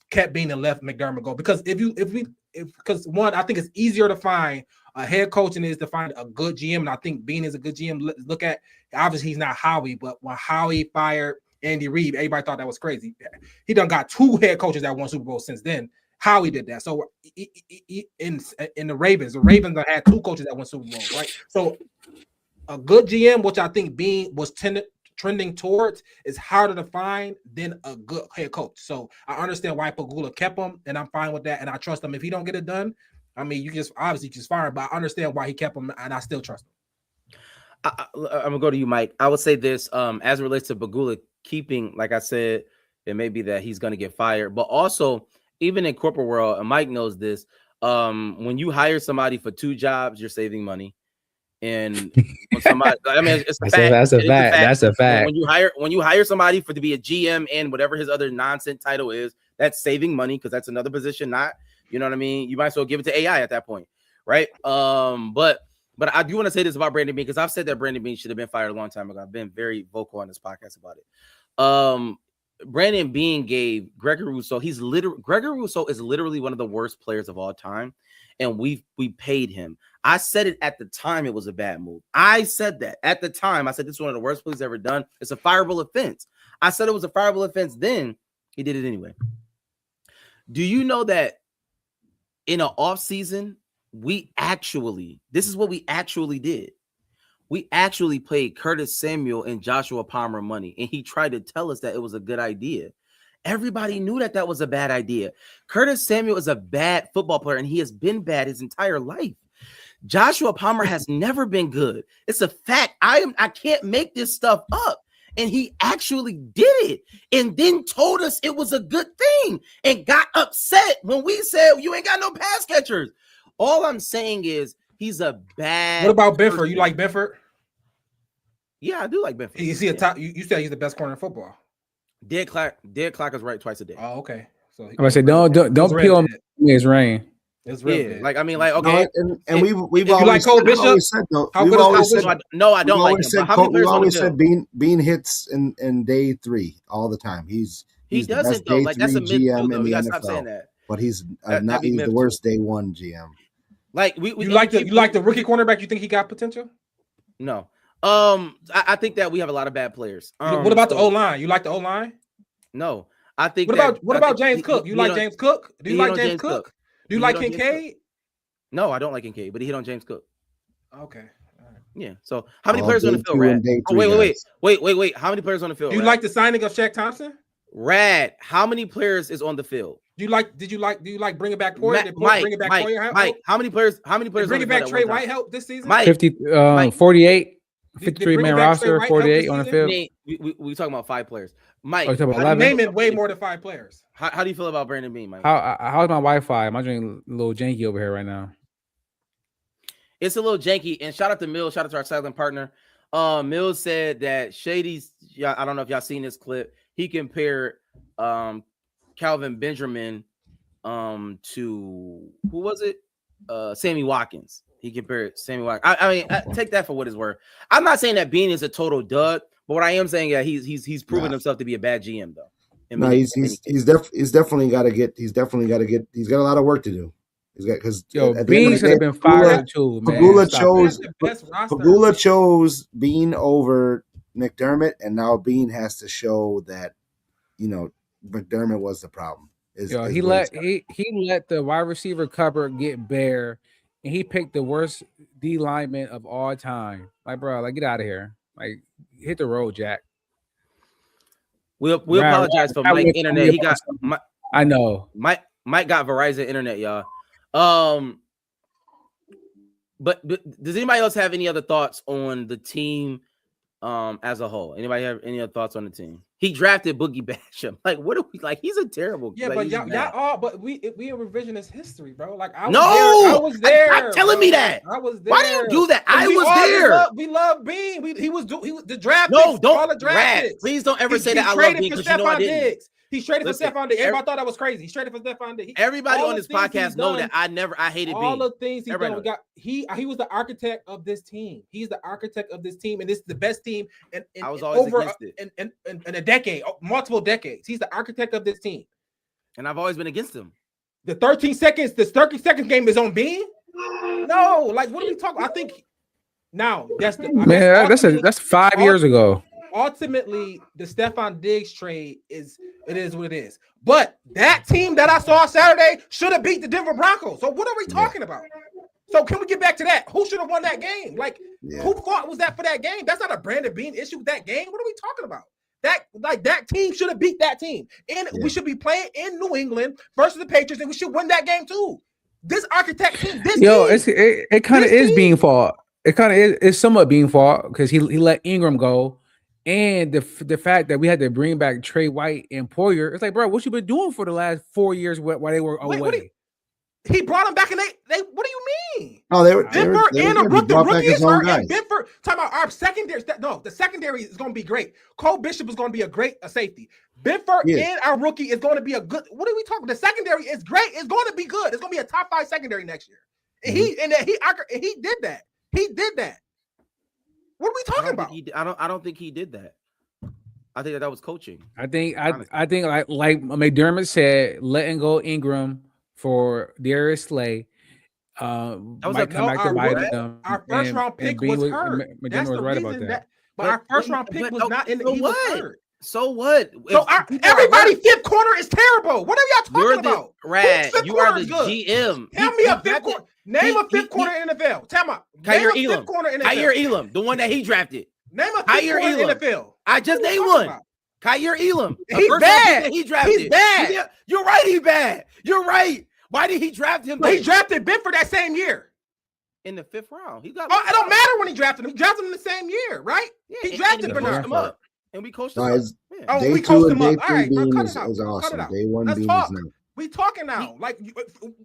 [SPEAKER 8] kept Beane and left McDermott go, because because one, I think it's easier to find a head coach than it is to find a good GM, and I think Beane is a good GM. Look at, obviously he's not Howie, but when Howie fired Andy Reid, everybody thought that was crazy. He done got 2 head coaches that won Super Bowl since then. Howie did that. So in the Ravens have had 2 coaches that won Super Bowl, right? So a good GM, which I think Beane was trending towards, is harder to find than a good head coach. So I understand why Pegula kept him, and I'm fine with that, and I trust him. If he don't get it done, I mean, you just obviously just fire him, but I understand why he kept him, and I still trust him.
[SPEAKER 4] I'm gonna go to you, Mike. I would say this as it relates to Pegula keeping, like I said, it may be that he's gonna get fired, but also even in corporate world, and Mike knows this, when you hire somebody for 2 jobs, you're saving money. And when somebody, I mean, it's a fact.
[SPEAKER 6] That's a fact.
[SPEAKER 4] When you hire somebody to be a GM and whatever his other nonsense title is, that's saving money because that's another position. Not, you know what I mean? You might as well give it to AI at that point, right? But I do want to say this about Brandon Beane, because I've said that Brandon Beane should have been fired a long time ago. I've been very vocal on this podcast about it. Brandon Beane gave Gregory Rousseau. Gregory Rousseau is literally one of the worst players of all time, and we paid him. I said it at the time it was a bad move. I said that at the time. I said this is one of the worst plays ever done. It's a fireable offense. I said it was a fireable offense then. He did it anyway. Do you know that in an off season, this is what we actually did. We actually paid Curtis Samuel and Joshua Palmer money, and he tried to tell us that it was a good idea. Everybody knew that was a bad idea. Curtis Samuel is a bad football player, and he has been bad his entire life. Joshua Palmer has never been good. It's a fact. I can't make this stuff up. And he actually did it, and then told us it was a good thing, and got upset when we said you ain't got no pass catchers. All I'm saying is he's a bad.
[SPEAKER 8] What about Benford? You like Benford?
[SPEAKER 4] Yeah, I do like Benford.
[SPEAKER 8] Is he a top? You said he's the best corner in football.
[SPEAKER 4] Dead clock is right twice a day.
[SPEAKER 8] Oh, okay. So
[SPEAKER 6] I say don't peel him. It's rain.
[SPEAKER 8] It's real.
[SPEAKER 4] Yeah, like I mean, like okay.
[SPEAKER 7] And we've
[SPEAKER 8] you like Cole Bishop?
[SPEAKER 7] Said, though,
[SPEAKER 8] How good is Cole Bishop?
[SPEAKER 4] No, I don't like him.
[SPEAKER 7] We always said Beane hits in day 3 all the time. He
[SPEAKER 4] doesn't though. Like that's a myth too, though. You gotta stop saying that.
[SPEAKER 7] But he's the worst day 1 GM.
[SPEAKER 4] Like
[SPEAKER 8] you like the rookie cornerback? You think he got potential?
[SPEAKER 4] No. I think that we have a lot of bad players.
[SPEAKER 8] What about the O-line? You like the O-line?
[SPEAKER 4] No. I think
[SPEAKER 8] what about James Cook? You like James Cook? Do you like James Cook? Do you like Kincaid?
[SPEAKER 4] No, I don't like Kincaid, but he hit on James Cook.
[SPEAKER 8] Okay. All right.
[SPEAKER 4] Yeah. So how many players on the field, Rad? Oh, wait. How many players on the field?
[SPEAKER 8] Do you like the signing of Shaq Thompson?
[SPEAKER 4] Rad, how many players is on the field?
[SPEAKER 8] Do you like bringing back Poyer?
[SPEAKER 4] Mike, how many players?
[SPEAKER 8] Bringing back Trey White help this season?
[SPEAKER 4] Mike,
[SPEAKER 6] 48. 53-man roster, 48 on the field.
[SPEAKER 4] We talking about 5 players. Mike,
[SPEAKER 8] naming way more than 5 players.
[SPEAKER 4] How do you feel about Brandon Beane, Mike?
[SPEAKER 6] How's my Wi-Fi? I'm doing a little janky over here right now.
[SPEAKER 4] It's a little janky. And shout out to Mills. Shout out to our silent partner. Mills said that Shady's. Yeah, I don't know if y'all seen this clip. He compared Calvin Benjamin to who was it? Sammy Watkins. He compared Sammy Watkins. I mean, take that for what it's worth. I'm not saying that Beane is a total dud, but what I am saying, yeah, he's proven himself to be a bad GM though.
[SPEAKER 7] No, he's definitely got to get. He's got a lot of work to do. He's got because
[SPEAKER 6] Beane should have been fired too, man.
[SPEAKER 7] Pagula chose Beane over McDermott, and now Beane has to show that McDermott was the problem.
[SPEAKER 6] He let the wide receiver cupboard get bare, and he picked the worst D lineman of all time. Like, bro, like get out of here. Like, hit the road, Jack.
[SPEAKER 4] We apologize for Mike's internet. He got.
[SPEAKER 6] I know.
[SPEAKER 4] Mike got Verizon internet, y'all. But does anybody else have any other thoughts on the team as a whole? Anybody have any other thoughts on the team? He drafted Boogie Basham. Like, what are we like? He's a terrible.
[SPEAKER 8] Yeah,
[SPEAKER 4] like,
[SPEAKER 8] but y'all all. But we are revisionist history, bro. Like, I
[SPEAKER 4] was there. I'm telling me that.
[SPEAKER 8] I was there.
[SPEAKER 4] Why do you do that? I was there.
[SPEAKER 8] We love Beane. He was the draft.
[SPEAKER 4] No, don't. Please don't ever say that. I love Beane because you know I didn't.
[SPEAKER 8] He traded for Stephon Diggs. Everybody thought that was crazy. He traded for Stephon Diggs.
[SPEAKER 4] Everybody on this podcast know that I hated Beane.
[SPEAKER 8] All the things he's done. He was the architect of this team. He's the architect of this team, and this is the best team in
[SPEAKER 4] I was always
[SPEAKER 8] over
[SPEAKER 4] against it.
[SPEAKER 8] In a decade, multiple decades. He's the architect of this team,
[SPEAKER 4] and I've always been against him.
[SPEAKER 8] The 13 seconds game is on Beane. No, like what are we talking? I think now that's
[SPEAKER 6] that's 5 years ago.
[SPEAKER 8] Ultimately, the Stephon Diggs trade is what it is. But that team that I saw Saturday should have beat the Denver Broncos. So what are we talking about? So can we get back to that? Who should have won that game? Like, who fault was that for that game? That's not a Brandon Beane issue with that game. What are we talking about? That team should have beat that team. And we should be playing in New England versus the Patriots, and we should win that game too. This architect team,
[SPEAKER 6] it kind of is Beane fault. It kind of is somewhat Beane fault because he let Ingram go. And the fact that we had to bring back Trey White and Poyer, it's like, bro, what you been doing for the last 4 years while they were away?
[SPEAKER 8] He brought them back, and they. What do you mean?
[SPEAKER 7] Oh, they were.
[SPEAKER 8] Benford and the rookie is hurt. And Benford, talking about our secondary. No, the secondary is going to be great. Cole Bishop is going to be a safety. Benford and our rookie is going to be a good. What are we talking? The secondary is great. It's going to be good. It's going to be a top 5 secondary next year. And he did that. He did that. What are we talking about?
[SPEAKER 4] I don't think he did that. I think that was coaching.
[SPEAKER 6] I think like McDermott said, letting go Ingram for Darius Slay. Might come back to bite them.
[SPEAKER 8] Our first round pick was hurt.
[SPEAKER 6] McDermott was right about that.
[SPEAKER 8] But our first round pick was not in the. He was hurt.
[SPEAKER 4] So what?
[SPEAKER 8] So everybody fifth corner is terrible. What are y'all talking about?
[SPEAKER 4] Rad, you are the GM.
[SPEAKER 8] Tell me a fifth corner. Name a fifth corner in the NFL. Tell me.
[SPEAKER 4] Kyer Elam, the one that he drafted.
[SPEAKER 8] Name a fifth corner in the NFL.
[SPEAKER 4] I just named one. Kyer Elam.
[SPEAKER 8] He's bad.
[SPEAKER 4] He drafted.
[SPEAKER 8] He's bad.
[SPEAKER 4] You're right. He's bad. You're right. Why did he draft him?
[SPEAKER 8] He drafted Benford that same year.
[SPEAKER 4] In the 5th round. It
[SPEAKER 8] don't matter when he drafted him. He drafted him in the same year, right?
[SPEAKER 4] Yeah,
[SPEAKER 8] he drafted
[SPEAKER 4] Bernard.
[SPEAKER 8] And
[SPEAKER 4] we coached him up.
[SPEAKER 8] We coached him up. All right,
[SPEAKER 7] cut it out. Awesome. Day one
[SPEAKER 8] Let's
[SPEAKER 7] Beane
[SPEAKER 8] talk.
[SPEAKER 7] is now.
[SPEAKER 8] We talking now. Like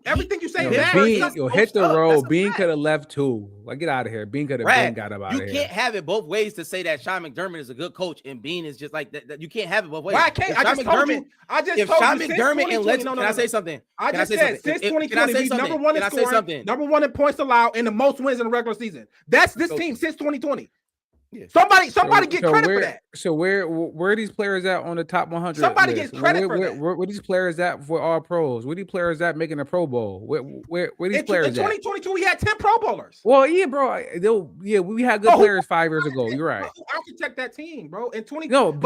[SPEAKER 8] everything you say.
[SPEAKER 6] Hit the road. Beane could have left too. Like, get out of here. Beane could have been got out of here.
[SPEAKER 4] You can't have it both ways to say that Sean McDermott is a good coach and Beane is just like that. You can't have it both ways.
[SPEAKER 8] Why I can't? I just told you. If Sean McDermott and
[SPEAKER 4] can I say something?
[SPEAKER 8] I just said since 2020, he's number one in scoring, number one in points allowed, and the most wins in the regular season. That's this team since 2020. Yeah. Somebody get credit for that.
[SPEAKER 6] So where are these players at on the top 100?
[SPEAKER 8] Somebody gets credit for that.
[SPEAKER 6] Where these players at for all pros? Where these players at making a Pro Bowl? Where these players
[SPEAKER 8] in 2022 we had 10 Pro Bowlers.
[SPEAKER 6] Well, yeah, bro. We had good players 5 years ago. You're right.
[SPEAKER 8] Who architect that team, bro? In 20.
[SPEAKER 6] No,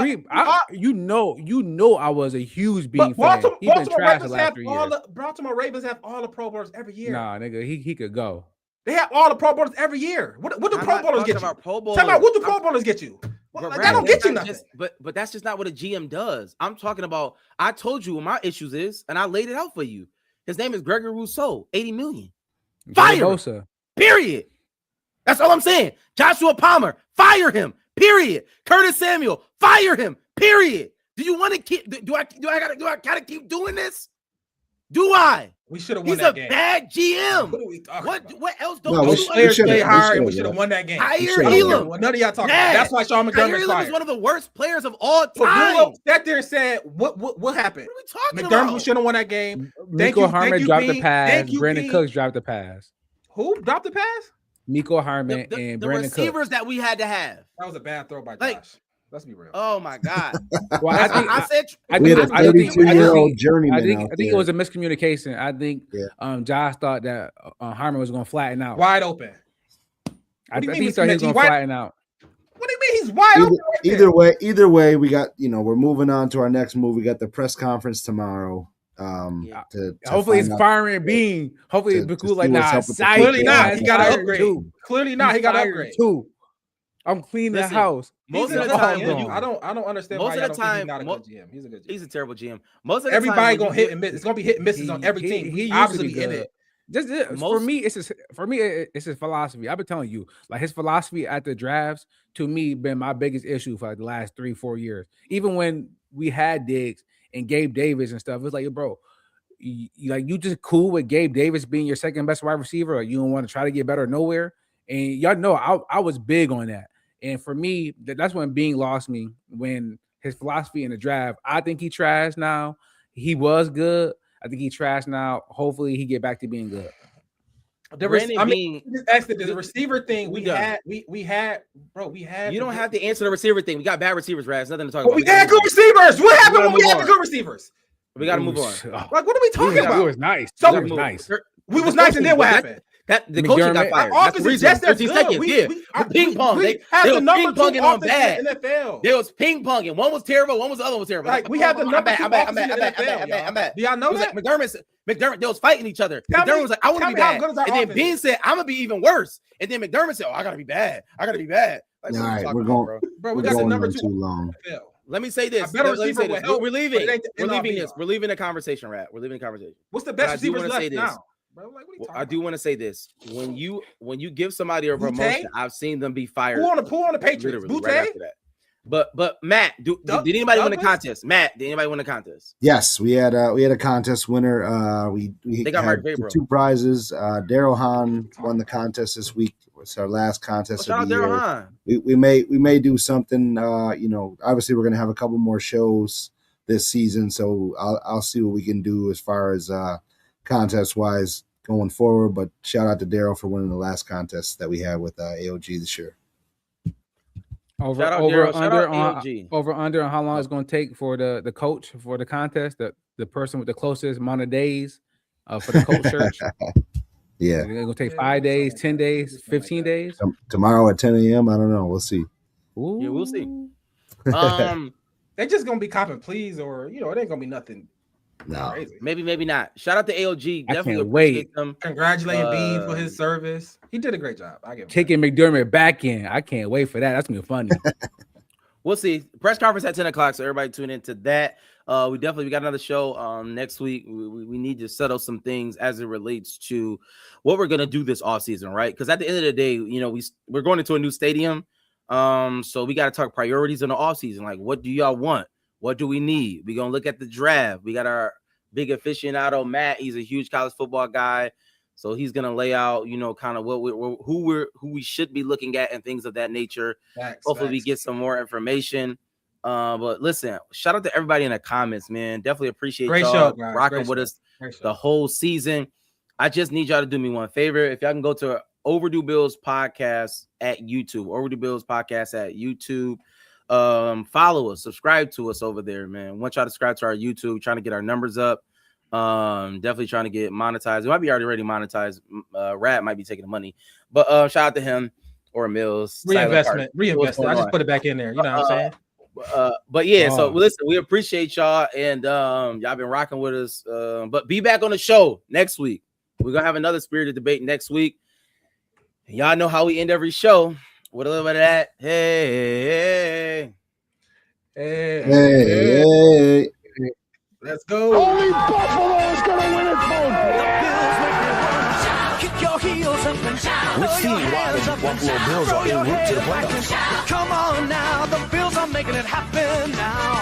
[SPEAKER 6] you know, I was a huge Beane fan. He's been trash the last 3 years.
[SPEAKER 8] Baltimore Ravens have all the Pro Bowlers every year.
[SPEAKER 6] Nah, nigga, he could go.
[SPEAKER 8] They have all the Pro Bowlers every year. What do Pro Bowlers get you? Tell me what do Pro Bowlers get you? Well, that don't get you nothing.
[SPEAKER 4] But that's just not what a GM does. I'm talking about. I told you what my issues is, and I laid it out for you. His name is Gregory Rousseau. 80 million. Fire him. Period. That's all I'm saying. Joshua Palmer. Fire him. Period. Curtis Samuel. Fire him. Period. Do you want to keep? Do I gotta keep doing this? Do I?
[SPEAKER 8] We should have won that game.
[SPEAKER 4] He's a bad GM.
[SPEAKER 8] What are we talking about?
[SPEAKER 4] What else?
[SPEAKER 8] Those players stay hard, and we should have won that game.
[SPEAKER 4] Hire Elam.
[SPEAKER 8] None of y'all talking about. That's why Sean McDermott
[SPEAKER 4] is one of the worst players of all time.
[SPEAKER 8] So sat there and said, "What happened?
[SPEAKER 4] What are we talking
[SPEAKER 8] McDermott
[SPEAKER 4] about?
[SPEAKER 8] should have won that game."
[SPEAKER 6] Miko Harmon dropped the pass. Brandon Cooks dropped the pass.
[SPEAKER 8] Who dropped the pass?
[SPEAKER 6] Miko Harmon and Brandon Cooks.
[SPEAKER 4] The receivers that we had to have.
[SPEAKER 8] That was a bad throw by Josh. Let's be real.
[SPEAKER 4] Oh my God!
[SPEAKER 7] Well, I think we had a 32-year-old journeyman.
[SPEAKER 6] I think it was a miscommunication. I think Josh thought that Harmon was going to flatten out
[SPEAKER 8] wide open.
[SPEAKER 6] I think he thought he was going to flatten out.
[SPEAKER 8] What do you mean he's wide open?
[SPEAKER 7] Either way, we got we're moving on to our next move. We got the press conference tomorrow. To
[SPEAKER 6] hopefully it's firing Bean. Hopefully it's cool. Like
[SPEAKER 8] clearly not. He got an upgrade. Clearly not. He got an upgrade
[SPEAKER 6] too. I'm cleaning the house.
[SPEAKER 8] Most of the time, I don't understand. Most of the time, he's not a good GM. He's a good GM.
[SPEAKER 4] He's a terrible GM. Most of the
[SPEAKER 8] everybody
[SPEAKER 4] time,
[SPEAKER 8] gonna hit and miss. It's gonna be hit and misses on every team. He obviously in it.
[SPEAKER 6] For me, it's his philosophy. I've been telling you, like his philosophy at the drafts to me been my biggest issue for like the last 3-4 years. Even when we had Diggs and Gabe Davis and stuff, it's like, bro, you just cool with Gabe Davis being your second best wide receiver, or you don't want to try to get better nowhere. And y'all know I was big on that. And for me, that's when Bean lost me, when his philosophy in the draft. I think he trashed now. He was good. I think he trashed now. Hopefully he get back to being good.
[SPEAKER 8] The receiver thing we had. You
[SPEAKER 4] don't have to answer the receiver thing. We got bad receivers, Raz. Nothing to talk about.
[SPEAKER 8] We had good receivers. What happened when we had the good receivers?
[SPEAKER 4] We got to move on.
[SPEAKER 8] Like, what are we talking about?
[SPEAKER 6] It was nice.
[SPEAKER 8] So
[SPEAKER 6] it was nice.
[SPEAKER 8] We was nice, and then what happened?
[SPEAKER 4] That the coaching got fired.
[SPEAKER 8] That's the reason.
[SPEAKER 4] That's 13 seconds. The ping pong. They were ping ponging on bad.
[SPEAKER 8] NFL.
[SPEAKER 4] They was ping ponging. One was terrible. One was the other was terrible.
[SPEAKER 8] Like we have the number.
[SPEAKER 4] I'm back.
[SPEAKER 8] Do y'all know that?
[SPEAKER 4] McDermott, they was fighting each other. McDermott was like, I want to be bad. And then Bean said, I'm gonna be even worse. And then McDermott said, I gotta be bad. Like,
[SPEAKER 7] all right, we're going.
[SPEAKER 8] Bro, we got the number 2
[SPEAKER 7] too long.
[SPEAKER 4] Let me say this. We're leaving. We're leaving the conversation, Rat. We're leaving the conversation.
[SPEAKER 8] What's the best receivers left now? Bro, like,
[SPEAKER 4] I do want to say this: when you give somebody a promotion, I've seen them be fired.
[SPEAKER 8] Who on the Patriots?
[SPEAKER 4] Right after that. But Matt, did anybody win the contest? Matt, did anybody win the contest?
[SPEAKER 7] Yes, we had a contest winner. We had 2 prizes. Daryl Hahn won the contest this week. It's our last contest of the year. Daryl Hahn. We may do something. Obviously we're gonna have a couple more shows this season, so I'll see what we can do as far as contest wise going forward. But shout out to Daryl for winning the last contest that we had with AOG this year.
[SPEAKER 6] Over under on how long it's going to take for the coach for the contest, the person with the closest amount of days for the coach search.
[SPEAKER 7] Yeah,
[SPEAKER 6] it's going to take 5 days, 10 days, 15 days.
[SPEAKER 7] Tomorrow at 10 a.m. I don't know. We'll see.
[SPEAKER 6] Ooh.
[SPEAKER 4] Yeah, we'll see.
[SPEAKER 8] They just gonna be copping pleas, or it ain't gonna be nothing.
[SPEAKER 7] No,
[SPEAKER 8] crazy.
[SPEAKER 4] Maybe not. Shout out to AOG.
[SPEAKER 6] Definitely appreciate
[SPEAKER 8] them. Congratulating Bean for his service. He did a great job. I give
[SPEAKER 6] taking McDermott back in. I can't wait for that. That's gonna be funny.
[SPEAKER 4] We'll see. Press conference at 10 o'clock. So everybody tune into that. We got another show next week. We need to settle some things as it relates to what we're gonna do this offseason, right? Because at the end of the day, we're going into a new stadium. So we got to talk priorities in the offseason. Like, what do y'all want? What do we need? We're going to look at the draft. We got our big aficionado, Matt. He's a huge college football guy. So he's going to lay out, kind of who we should be looking at and things of that nature. Hopefully we get some more information. But listen, shout out to everybody in the comments, man. Definitely appreciate y'all rocking with us the whole season. I just need y'all to do me one favor. If y'all can go to Overdue Bills podcast at YouTube, Overdue Bills podcast at YouTube. Follow us, subscribe to us over there, man. Want y'all to subscribe to our YouTube, trying to get our numbers up. Definitely trying to get monetized. It might be already monetized. Rat might be taking the money, but shout out to him or Mills.
[SPEAKER 8] Reinvestment. I just put it back in there. You know what I'm saying?
[SPEAKER 4] But yeah, so listen, we appreciate y'all, and y'all been rocking with us. But be back on the show next week. We're gonna have another spirited debate next week. Y'all know how we end every show with a little bit of that. Hey.
[SPEAKER 7] Hey.
[SPEAKER 8] Let's go.
[SPEAKER 1] Only Buffalo is going to win it, folks.
[SPEAKER 3] Kick your heels up and shout.
[SPEAKER 2] Which team why the Buffalo Bills are en route to the playoffs?
[SPEAKER 3] Come on now, the Bills are making it happen now.